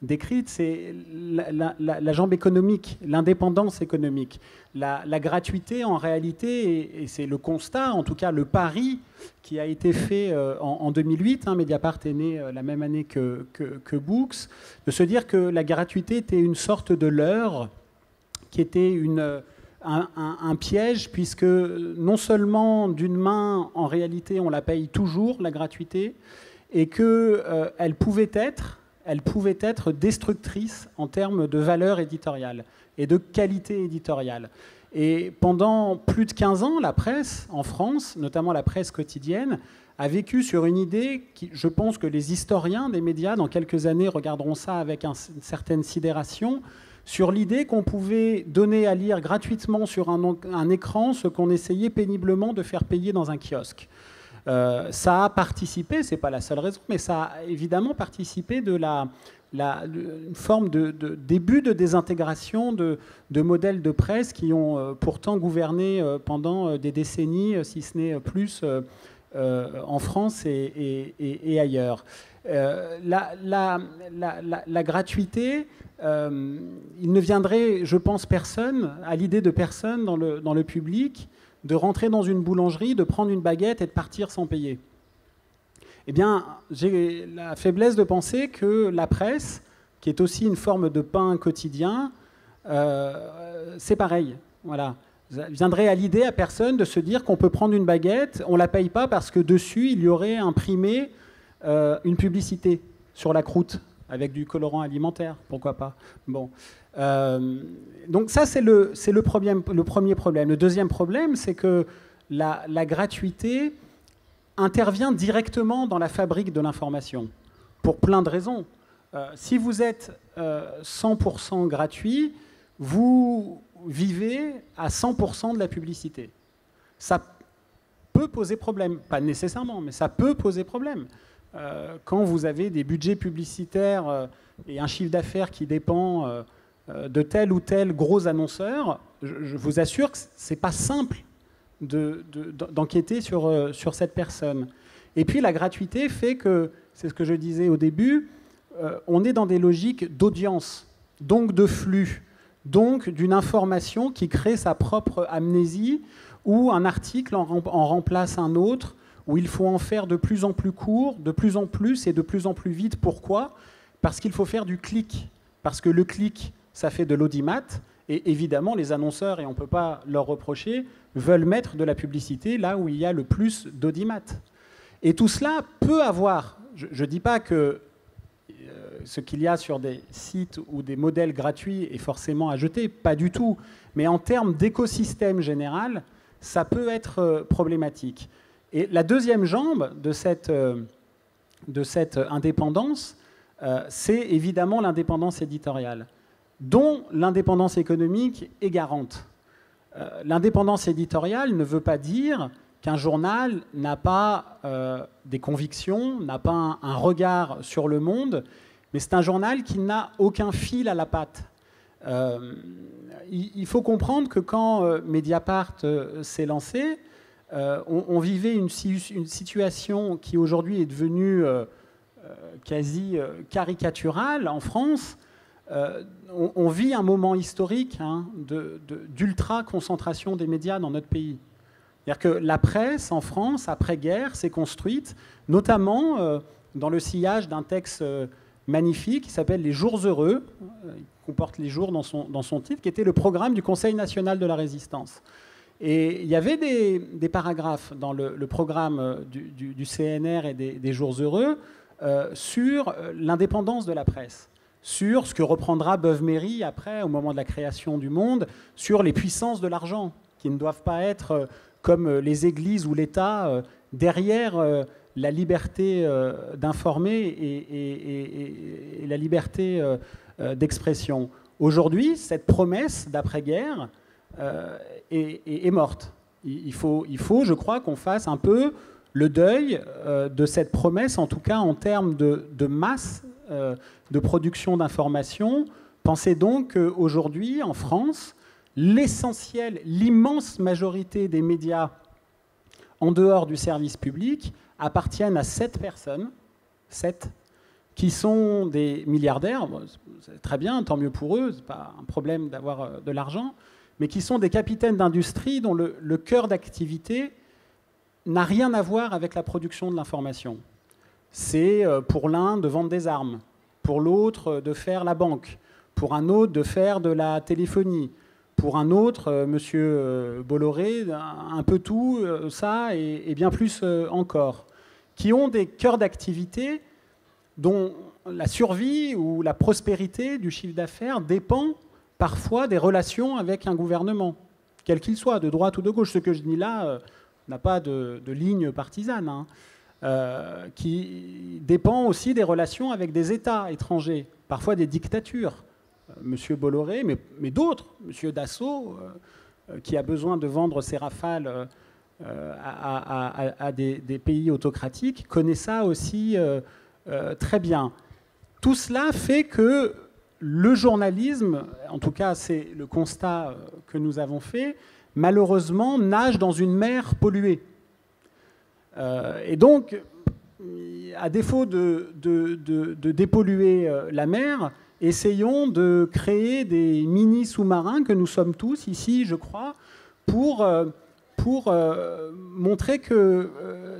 décrite, c'est la jambe économique, l'indépendance économique. La gratuité, en réalité, et c'est le constat, en tout cas le pari qui a été fait en 2008, Mediapart est né la même année que Books, de se dire que la gratuité était une sorte de leurre, qui était un piège, puisque non seulement d'une main, en réalité, on la paye toujours, la gratuité, et qu'elle pouvait être destructrice en termes de valeur éditoriale et de qualité éditoriale. Et pendant plus de 15 ans, la presse, en France, notamment la presse quotidienne, a vécu sur une idée qui, je pense que les historiens des médias, dans quelques années, regarderont ça avec une certaine sidération, sur l'idée qu'on pouvait donner à lire gratuitement sur un écran ce qu'on essayait péniblement de faire payer dans un kiosque. Ça a participé, c'est pas la seule raison, mais ça a évidemment participé de une forme de début de désintégration de modèles de presse qui ont pourtant gouverné pendant des décennies, si ce n'est plus, en France et ailleurs. La gratuité, il ne viendrait, je pense, à l'idée de personne dans le public de rentrer dans une boulangerie, de prendre une baguette et de partir sans payer. Eh bien, j'ai la faiblesse de penser que la presse, qui est aussi une forme de pain quotidien, c'est pareil. Voilà. Ça viendrait à l'idée à personne de se dire qu'on peut prendre une baguette, on ne la paye pas parce que dessus, il y aurait imprimé une publicité sur la croûte avec du colorant alimentaire, pourquoi pas. Bon. Donc ça, c'est le premier problème. Le deuxième problème, c'est que la gratuité intervient directement dans la fabrique de l'information, pour plein de raisons. Si vous êtes 100% gratuit, vous vivez à 100% de la publicité. Ça peut poser problème, pas nécessairement, mais ça peut poser problème. Quand vous avez des budgets publicitaires et un chiffre d'affaires qui dépend de tel ou tel gros annonceur, je vous assure que ce n'est pas simple d'enquêter sur cette personne. Et puis la gratuité fait que, c'est ce que je disais au début, on est dans des logiques d'audience, donc de flux, donc d'une information qui crée sa propre amnésie, où un article en remplace un autre, où il faut en faire de plus en plus court, de plus en plus et de plus en plus vite. Pourquoi ? Parce qu'il faut faire du clic. Parce que le clic, ça fait de l'audimat. Et évidemment, les annonceurs, et on ne peut pas leur reprocher, veulent mettre de la publicité là où il y a le plus d'audimat. Et tout cela peut avoir, je ne dis pas que ce qu'il y a sur des sites ou des modèles gratuits est forcément à jeter, pas du tout. Mais en termes d'écosystème général, ça peut être problématique. Et la deuxième jambe de cette indépendance, c'est évidemment l'indépendance éditoriale, dont l'indépendance économique est garante. L'indépendance éditoriale ne veut pas dire qu'un journal n'a pas des convictions, n'a pas un regard sur le monde, mais c'est un journal qui n'a aucun fil à la patte. Il faut comprendre que quand Mediapart s'est lancé, on vivait une situation qui aujourd'hui est devenue quasi caricaturale en France. On vit un moment historique d'ultra-concentration des médias dans notre pays. C'est-à-dire que la presse en France, après-guerre, s'est construite, notamment dans le sillage d'un texte magnifique qui s'appelle « Les Jours heureux », il comporte les jours dans son titre, qui était le programme du Conseil national de la résistance. Et il y avait des paragraphes dans le programme du CNR et des Jours heureux sur l'indépendance de la presse, sur ce que reprendra Beuve-Méry après, au moment de la création du Monde, sur les puissances de l'argent, qui ne doivent pas être comme les églises ou l'État derrière la liberté d'informer et la liberté d'expression. Aujourd'hui, cette promesse d'après-guerre est morte. Il faut, je crois, qu'on fasse un peu le deuil de cette promesse, en tout cas en termes de masse de production d'informations. Pensez donc qu'aujourd'hui, en France, l'essentiel, l'immense majorité des médias en dehors du service public appartiennent à 7 personnes, 7, qui sont des milliardaires. Bon, c'est très bien, tant mieux pour eux, c'est pas un problème d'avoir de l'argent, mais qui sont des capitaines d'industrie dont le cœur d'activité n'a rien à voir avec la production de l'information. C'est pour l'un de vendre des armes, pour l'autre de faire la banque, pour un autre de faire de la téléphonie, pour un autre, monsieur Bolloré, un peu tout ça et bien plus encore, qui ont des cœurs d'activité dont la survie ou la prospérité du chiffre d'affaires dépend parfois des relations avec un gouvernement, quel qu'il soit, de droite ou de gauche. Ce que je dis là n'a pas de ligne partisane, qui dépend aussi des relations avec des États étrangers, parfois des dictatures. Monsieur Bolloré, mais d'autres, Monsieur Dassault, qui a besoin de vendre ses rafales à des pays autocratiques, connaît ça aussi très bien. Tout cela fait que le journalisme, en tout cas c'est le constat que nous avons fait, malheureusement nage dans une mer polluée. Et donc, à défaut de dépolluer la mer, essayons de créer des mini-sous-marins que nous sommes tous ici, je crois, pour montrer que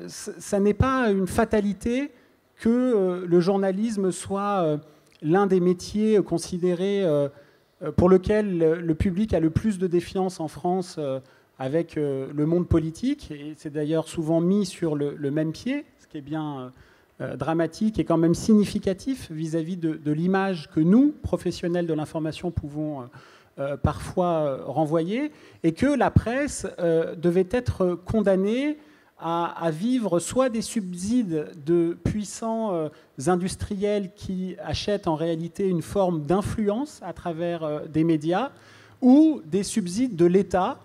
ça n'est pas une fatalité que le journalisme soit l'un des métiers considérés pour lequel le public a le plus de défiance en France avec le monde politique. Et c'est d'ailleurs souvent mis sur le même pied, ce qui est bien dramatique et quand même significatif vis-à-vis de l'image que nous, professionnels de l'information, pouvons parfois renvoyer, et que la presse devait être condamnée à vivre soit des subsides de puissants industriels qui achètent en réalité une forme d'influence à travers des médias, ou des subsides de l'État,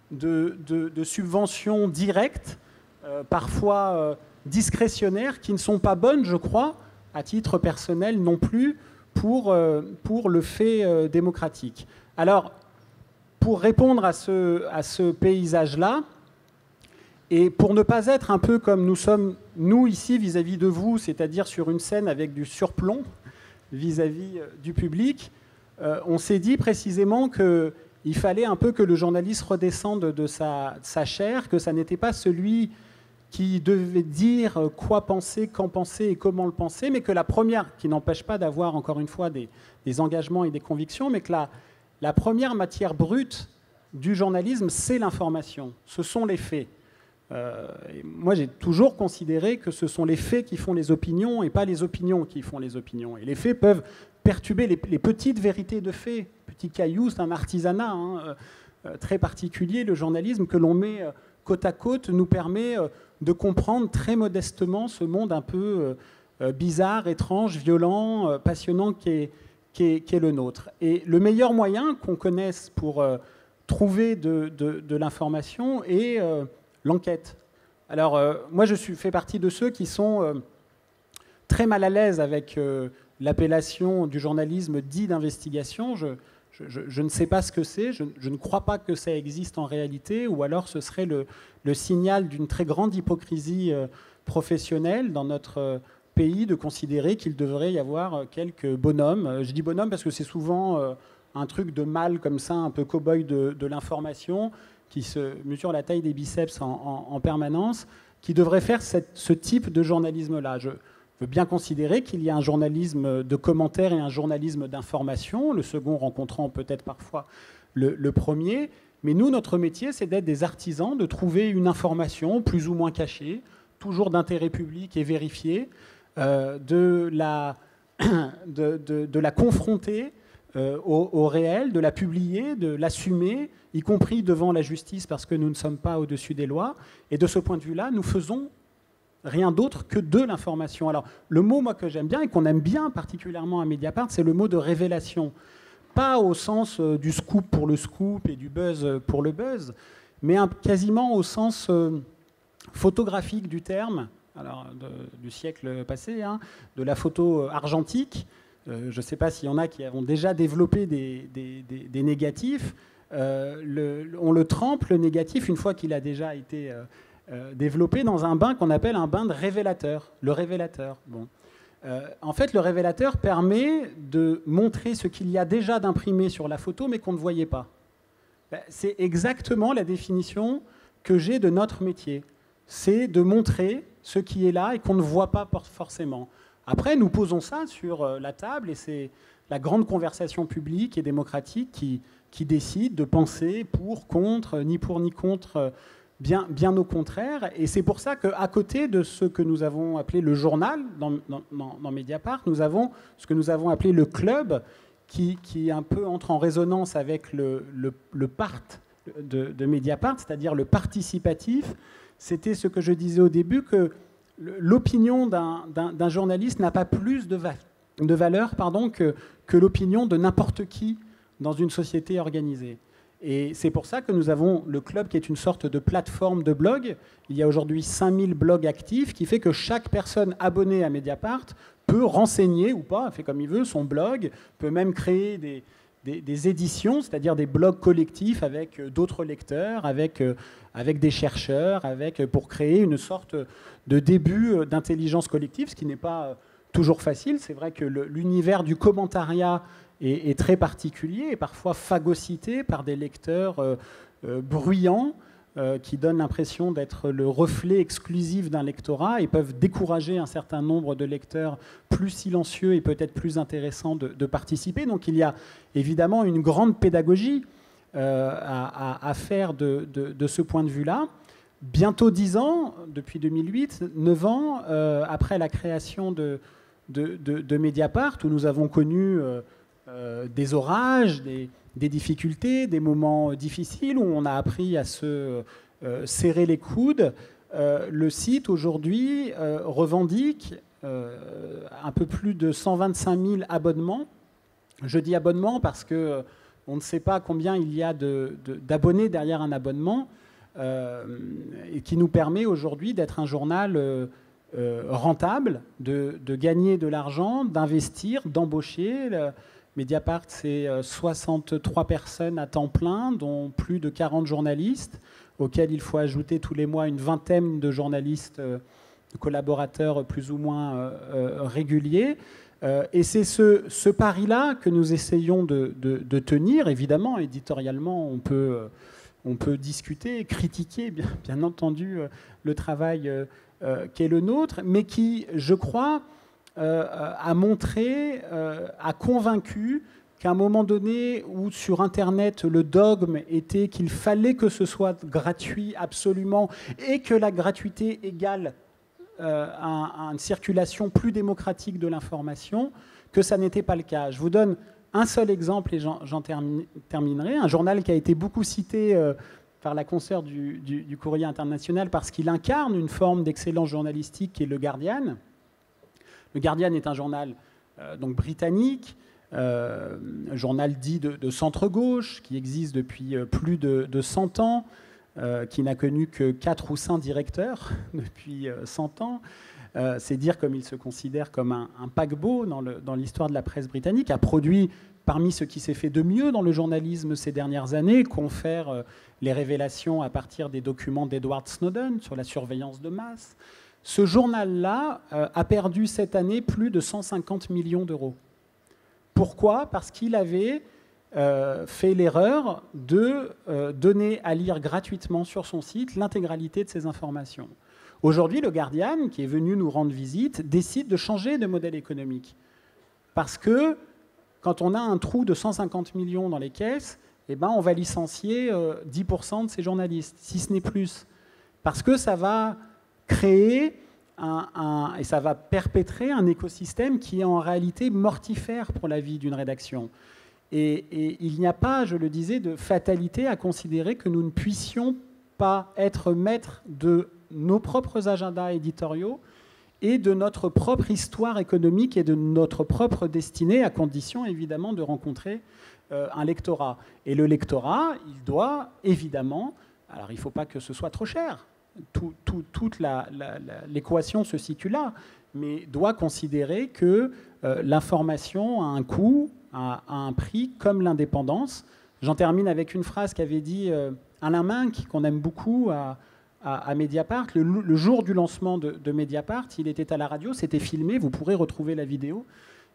de subventions directes, parfois discrétionnaires, qui ne sont pas bonnes, je crois, à titre personnel non plus, pour le fait démocratique. Alors, pour répondre à ce paysage-là, et pour ne pas être un peu comme nous sommes, nous, ici, vis-à-vis de vous, c'est-à-dire sur une scène avec du surplomb vis-à-vis du public, on s'est dit précisément qu'il fallait un peu que le journaliste redescende de sa chair, que ça n'était pas celui qui devait dire quoi penser, quand penser et comment le penser, mais que la première, qui n'empêche pas d'avoir encore une fois des engagements et des convictions, mais que la première matière brute du journalisme, c'est l'information, ce sont les faits. Et moi, j'ai toujours considéré que ce sont les faits qui font les opinions et pas les opinions qui font les opinions. Et les faits peuvent perturber les petites vérités de faits. Petit caillou, c'est un artisanat très particulier. Le journalisme que l'on met côte à côte nous permet de comprendre très modestement ce monde un peu bizarre, étrange, violent, passionnant qui est le nôtre. Et le meilleur moyen qu'on connaisse pour trouver de l'information est l'enquête. Alors, moi, fais partie de ceux qui sont très mal à l'aise avec l'appellation du journalisme dit d'investigation. Je ne sais pas ce que c'est, je ne crois pas que ça existe en réalité, ou alors ce serait le signal d'une très grande hypocrisie professionnelle dans notre pays de considérer qu'il devrait y avoir quelques bonhommes. Je dis bonhommes parce que c'est souvent un truc de mâle comme ça, un peu cow-boy de l'information, qui se mesure la taille des biceps en permanence, qui devrait faire ce type de journalisme-là. Je veux bien considérer qu'il y a un journalisme de commentaires et un journalisme d'information, le second rencontrant peut-être parfois le premier. Mais nous, notre métier, c'est d'être des artisans, de trouver une information plus ou moins cachée, toujours d'intérêt public et vérifiée, de la confronter au réel, de la publier, de l'assumer, y compris devant la justice, parce que nous ne sommes pas au-dessus des lois. Et de ce point de vue-là, nous faisons rien d'autre que de l'information. Alors, le mot, moi, que j'aime bien et qu'on aime bien particulièrement à Mediapart, c'est le mot de révélation. Pas au sens du scoop pour le scoop et du buzz pour le buzz, mais quasiment au sens photographique du terme, alors du siècle passé, hein, de la photo argentique. Je ne sais pas s'il y en a qui ont déjà développé des négatifs. On le trempe, le négatif, une fois qu'il a déjà été développé, dans un bain qu'on appelle un bain de révélateur. Le révélateur. Bon. En fait, le révélateur permet de montrer ce qu'il y a déjà d'imprimé sur la photo, mais qu'on ne voyait pas. C'est exactement la définition que j'ai de notre métier. C'est de montrer ce qui est là et qu'on ne voit pas forcément. Après, nous posons ça sur la table et c'est la grande conversation publique et démocratique qui décide de penser pour, contre, ni pour ni contre, bien au contraire. Et c'est pour ça qu'à côté de ce que nous avons appelé le journal dans Mediapart, nous avons ce que nous avons appelé le club qui un peu entre en résonance avec le part de Mediapart, c'est-à-dire le participatif. C'était ce que je disais au début, que l'opinion d'un journaliste n'a pas plus de valeur que l'opinion de n'importe qui dans une société organisée. Et c'est pour ça que nous avons le club qui est une sorte de plateforme de blog. Il y a aujourd'hui 5000 blogs actifs, qui fait que chaque personne abonnée à Mediapart peut renseigner ou pas, fait comme il veut, son blog, peut même créer des éditions, c'est-à-dire des blogs collectifs avec d'autres lecteurs, avec des chercheurs, pour créer une sorte de début d'intelligence collective, ce qui n'est pas toujours facile. C'est vrai que l'univers du commentariat est très particulier et parfois phagocyté par des lecteurs bruyants qui donnent l'impression d'être le reflet exclusif d'un lectorat et peuvent décourager un certain nombre de lecteurs plus silencieux et peut-être plus intéressants de participer. Donc il y a évidemment une grande pédagogie à faire de ce point de vue-là. Bientôt 10 ans, depuis 2008, 9 ans, après la création de Mediapart, où nous avons connu des orages, des difficultés, des moments difficiles, où on a appris à se serrer les coudes. Le site, aujourd'hui, revendique un peu plus de 125 000 abonnements. Je dis abonnements parce qu'on ne sait pas combien il y a d'abonnés derrière un abonnement, et qui nous permet aujourd'hui d'être un journal rentable, de gagner de l'argent, d'investir, d'embaucher. Mediapart, c'est 63 personnes à temps plein, dont plus de 40 journalistes, auxquels il faut ajouter tous les mois une vingtaine de journalistes, de collaborateurs plus ou moins réguliers. Et c'est ce pari-là que nous essayons de tenir. Évidemment, éditorialement, on peut discuter, critiquer, bien entendu, le travail qui est le nôtre, mais qui, je crois, a montré, a convaincu qu'à un moment donné où sur Internet le dogme était qu'il fallait que ce soit gratuit absolument et que la gratuité égale à une circulation plus démocratique de l'information, que ça n'était pas le cas. Je vous donne un seul exemple et j'en terminerai. Un journal qui a été beaucoup cité par la consoeur du Courrier international parce qu'il incarne une forme d'excellence journalistique qui est le Guardian. Le Guardian est un journal donc britannique, journal dit de centre-gauche, qui existe depuis plus de 100 ans, qui n'a connu que 4 ou 5 directeurs depuis 100 ans. C'est dire comme il se considère comme un paquebot dans l'histoire de la presse britannique, a produit parmi ce qui s'est fait de mieux dans le journalisme ces dernières années, confère les révélations à partir des documents d'Edward Snowden sur la surveillance de masse. Ce journal-là a perdu cette année plus de 150 millions d'euros. Pourquoi ? Parce qu'il avait fait l'erreur de donner à lire gratuitement sur son site l'intégralité de ces informations. Aujourd'hui, le Guardian, qui est venu nous rendre visite, décide de changer de modèle économique. Parce que quand on a un trou de 150 millions dans les caisses, eh ben, on va licencier 10% de ces journalistes, si ce n'est plus. Parce que ça va créer et ça va perpétrer un écosystème qui est en réalité mortifère pour la vie d'une rédaction. Et il n'y a pas, je le disais, de fatalité à considérer que nous ne puissions pas être maîtres de nos propres agendas éditoriaux et de notre propre histoire économique et de notre propre destinée, à condition évidemment de rencontrer un lectorat. Et le lectorat, il doit évidemment, alors il ne faut pas que ce soit trop cher, toute l'équation se situe là, mais doit considérer que l'information a un coût, a un prix, comme l'indépendance. J'en termine avec une phrase qu'avait dit Alain Minck, qu'on aime beaucoup à Mediapart. Le jour du lancement de Mediapart, il était à la radio, c'était filmé, vous pourrez retrouver la vidéo.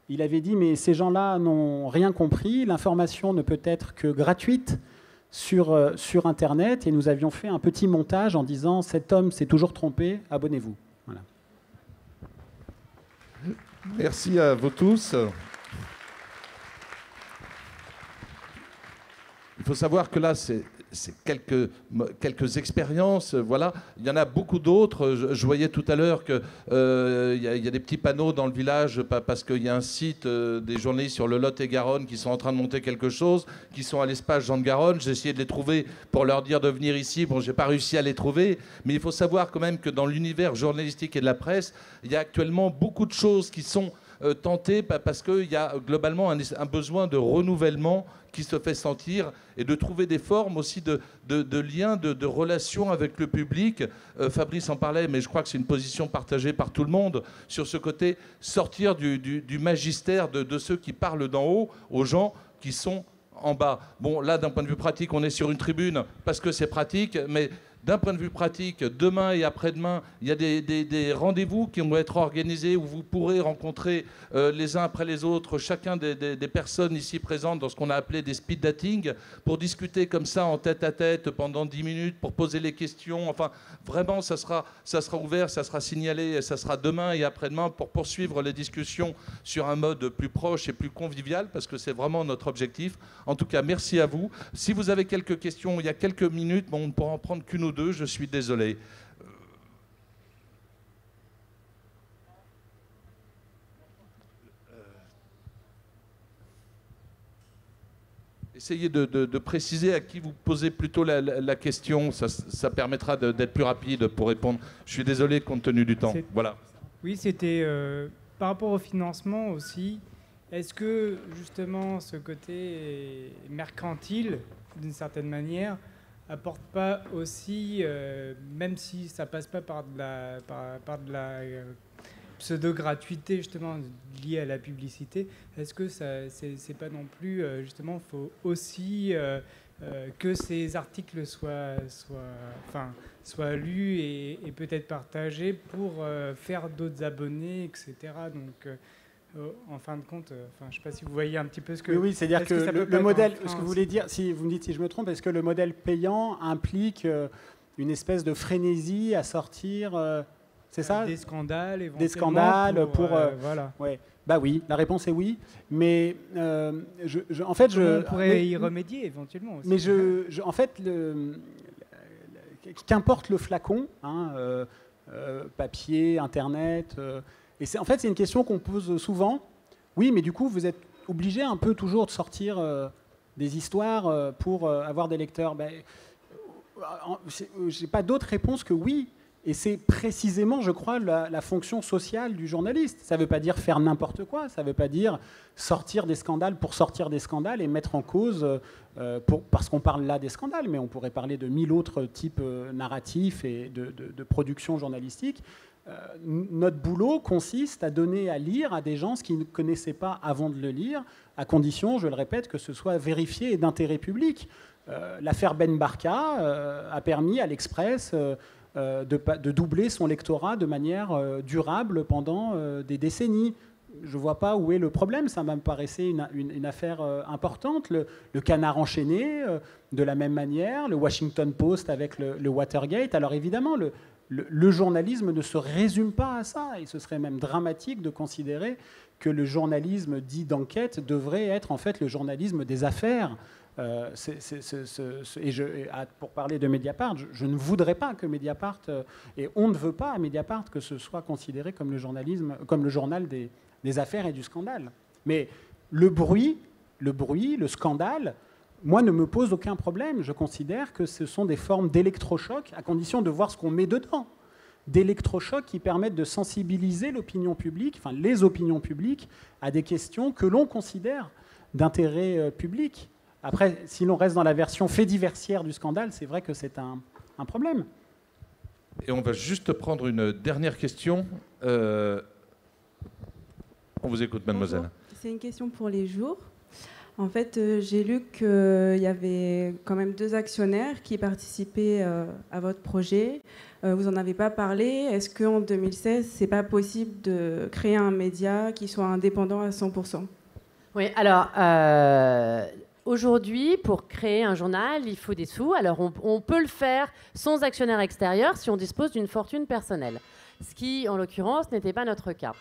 Il avait dit, mais ces gens-là n'ont rien compris, l'information ne peut être que gratuite sur Internet, et nous avions fait un petit montage en disant, cet homme s'est toujours trompé, abonnez-vous. Voilà. Merci à vous tous. Il faut savoir que là, c'est quelques expériences. Voilà. Il y en a beaucoup d'autres. Je voyais tout à l'heure qu'il y a des petits panneaux dans le village parce qu'il y a un site des journalistes sur le Lot-et-Garonne qui sont en train de monter quelque chose, qui sont à l'espace Jean de Garonne. J'ai essayé de les trouver pour leur dire de venir ici. Bon, je n'ai pas réussi à les trouver. Mais il faut savoir quand même que dans l'univers journalistique et de la presse, il y a actuellement beaucoup de choses qui sont tentées parce qu'il y a globalement un besoin de renouvellement qui se fait sentir et de trouver des formes aussi de liens, de relations avec le public. Fabrice en parlait, mais je crois que c'est une position partagée par tout le monde sur ce côté, sortir du magistère de ceux qui parlent d'en haut aux gens qui sont en bas. Bon, là, d'un point de vue pratique, on est sur une tribune parce que c'est pratique, mais d'un point de vue pratique, demain et après-demain, il y a des rendez-vous qui vont être organisés où vous pourrez rencontrer les uns après les autres, chacun des personnes ici présentes dans ce qu'on a appelé des speed dating, pour discuter comme ça en tête-à-tête pendant 10 minutes, pour poser les questions. Enfin, vraiment, ça sera ouvert, ça sera signalé, ça sera demain et après-demain pour poursuivre les discussions sur un mode plus proche et plus convivial, parce que c'est vraiment notre objectif. En tout cas, merci à vous. Si vous avez quelques questions, il y a quelques minutes, bon, on ne pourra en prendre qu'une ou deux, je suis désolé. Essayez de préciser à qui vous posez plutôt la question, ça permettra d'être plus rapide pour répondre. Je suis désolé compte tenu du temps. Voilà. Oui, c'était par rapport au financement aussi. Est-ce que justement ce côté mercantile, d'une certaine manière, apporte pas aussi, même si ça passe pas par de la pseudo-gratuité justement liée à la publicité, est-ce que c'est pas non plus justement, faut aussi que ces articles soient lus et peut-être partagés pour faire d'autres abonnés, etc. Donc en fin de compte, je ne sais pas si vous voyez un petit peu ce que... Oui, c'est-à-dire que le modèle, ce que vous voulez dire, si vous me dites si je me trompe, est-ce que le modèle payant implique une espèce de frénésie à sortir, c'est ça ? Des scandales, éventuellement. Des scandales pour voilà. Ouais. Bah oui, la réponse est oui, mais en fait, on pourrait y remédier éventuellement aussi. Mais en fait, qu'importe le flacon, papier, Internet... Et en fait, c'est une question qu'on pose souvent. Oui, mais du coup, vous êtes obligé un peu toujours de sortir des histoires pour avoir des lecteurs. Je n'ai pas d'autre réponse que oui. Et c'est précisément, je crois, la fonction sociale du journaliste. Ça ne veut pas dire faire n'importe quoi, ça ne veut pas dire sortir des scandales pour sortir des scandales et mettre en cause, parce qu'on parle là des scandales, mais on pourrait parler de 1000 autres types narratifs et de production journalistique. Notre boulot consiste à donner à lire à des gens ce qu'ils ne connaissaient pas avant de le lire, à condition, je le répète, que ce soit vérifié et d'intérêt public. L'affaire Ben Barka a permis à l'Express de doubler son lectorat de manière durable pendant des décennies. Je ne vois pas où est le problème, ça me paraissait une affaire importante. Le Canard enchaîné, de la même manière, le Washington Post avec le Watergate. Alors évidemment, le journalisme ne se résume pas à ça, et ce serait même dramatique de considérer que le journalisme dit d'enquête devrait être en fait le journalisme des affaires. Pour parler de Mediapart, je ne voudrais pas que Mediapart, et on ne veut pas à Mediapart que ce soit considéré comme le journal des affaires et du scandale. Mais le bruit, le scandale, moi, ne me pose aucun problème. Je considère que ce sont des formes d'électrochoc, à condition de voir ce qu'on met dedans. D'électrochocs qui permettent de sensibiliser l'opinion publique, enfin les opinions publiques, à des questions que l'on considère d'intérêt public. Après, si l'on reste dans la version fait diversière du scandale, c'est vrai que c'est un problème. Et on va juste prendre une dernière question. On vous écoute, mademoiselle. Bonjour. C'est une question pour les jours. En fait, j'ai lu qu'il y avait quand même 2 actionnaires qui participaient à votre projet. Vous n'en avez pas parlé. Est-ce qu'en 2016, c'est pas possible de créer un média qui soit indépendant à 100%? Oui, alors... Aujourd'hui, pour créer un journal, il faut des sous. Alors, on peut le faire sans actionnaire extérieur si on dispose d'une fortune personnelle, ce qui, en l'occurrence, n'était pas notre cas.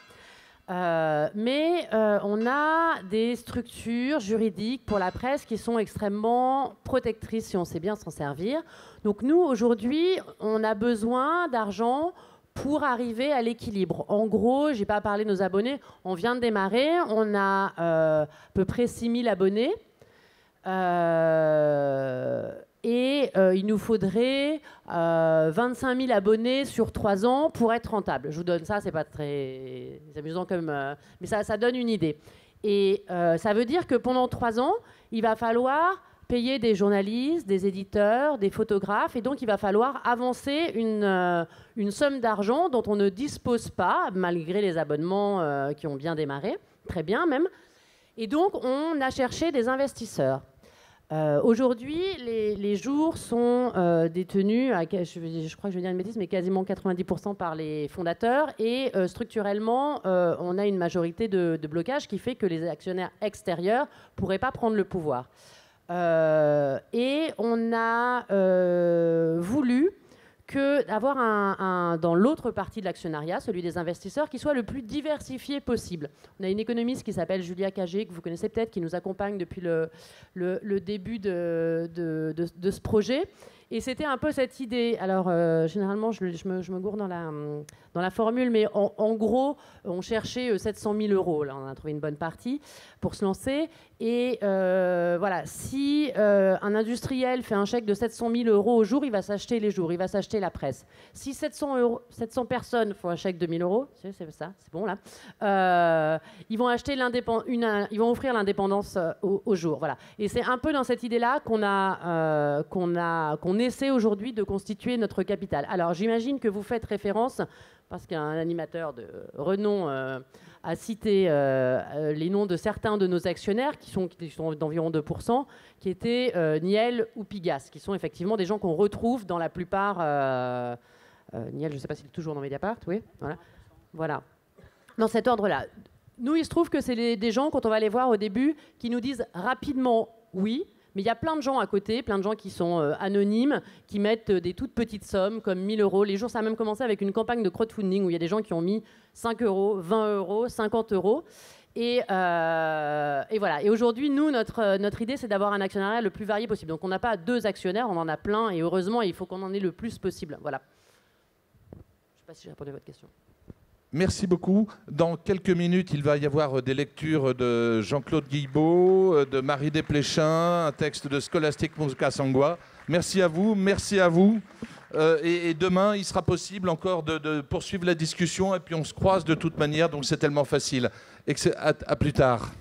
Mais on a des structures juridiques pour la presse qui sont extrêmement protectrices si on sait bien s'en servir. Donc, nous, aujourd'hui, on a besoin d'argent pour arriver à l'équilibre. En gros, je n'ai pas parlé de nos abonnés, on vient de démarrer, on a à peu près 6000 abonnés. Il nous faudrait 25 000 abonnés sur 3 ans pour être rentable. Je vous donne ça, c'est pas très amusant comme, mais ça donne une idée. Et ça veut dire que pendant 3 ans, il va falloir payer des journalistes, des éditeurs, des photographes, et donc il va falloir avancer une somme d'argent dont on ne dispose pas, malgré les abonnements qui ont bien démarré, très bien même. Et donc on a cherché des investisseurs. Aujourd'hui, les jours sont détenus, je crois que je vais dire une bêtise, mais quasiment 90% par les fondateurs. Et structurellement, on a une majorité de blocage qui fait que les actionnaires extérieurs ne pourraient pas prendre le pouvoir. Et on a voulu d'avoir dans l'autre partie de l'actionnariat, celui des investisseurs, qui soit le plus diversifié possible. On a une économiste qui s'appelle Julia Cagé, que vous connaissez peut-être, qui nous accompagne depuis le début de ce projet. Et c'était un peu cette idée. Alors, généralement, je me gourde dans la formule, mais en gros, on cherchait 700 000 euros. Là, on a trouvé une bonne partie pour se lancer. Et voilà, si un industriel fait un chèque de 700 000 euros au jour, il va s'acheter les jours, il va s'acheter la presse. Si 700 personnes font un chèque de 1 000 euros, c'est ça, c'est bon là, ils vont offrir l'indépendance au jour. Voilà. Et c'est un peu dans cette idée-là qu'on essaie aujourd'hui de constituer notre capital. Alors j'imagine que vous faites référence, parce qu'un animateur de renom a cité les noms de certains de nos actionnaires, qui sont d'environ 2%, qui étaient Niel ou Pigasse, qui sont effectivement des gens qu'on retrouve dans la plupart... Niel, je ne sais pas s'il est toujours dans Mediapart, oui, voilà. Dans cet ordre-là. Nous, il se trouve que c'est des gens, quand on va les voir au début, qui nous disent rapidement oui. Mais il y a plein de gens à côté, plein de gens qui sont anonymes, qui mettent des toutes petites sommes, comme 1 000 euros. Les jours, ça a même commencé avec une campagne de crowdfunding où il y a des gens qui ont mis 5 euros, 20 euros, 50 euros. Et voilà. Et aujourd'hui, nous, notre idée, c'est d'avoir un actionnariat le plus varié possible. Donc, on n'a pas 2 actionnaires, on en a plein. Et heureusement, il faut qu'on en ait le plus possible. Voilà. Je ne sais pas si j'ai répondu à votre question. Merci beaucoup. Dans quelques minutes, il va y avoir des lectures de Jean-Claude Guilbeault, de Marie Desplechin, un texte de Scholastique Mukasangwa. Merci à vous, merci à vous. Et demain, il sera possible encore de poursuivre la discussion. Et puis on se croise de toute manière, donc c'est tellement facile. À plus tard.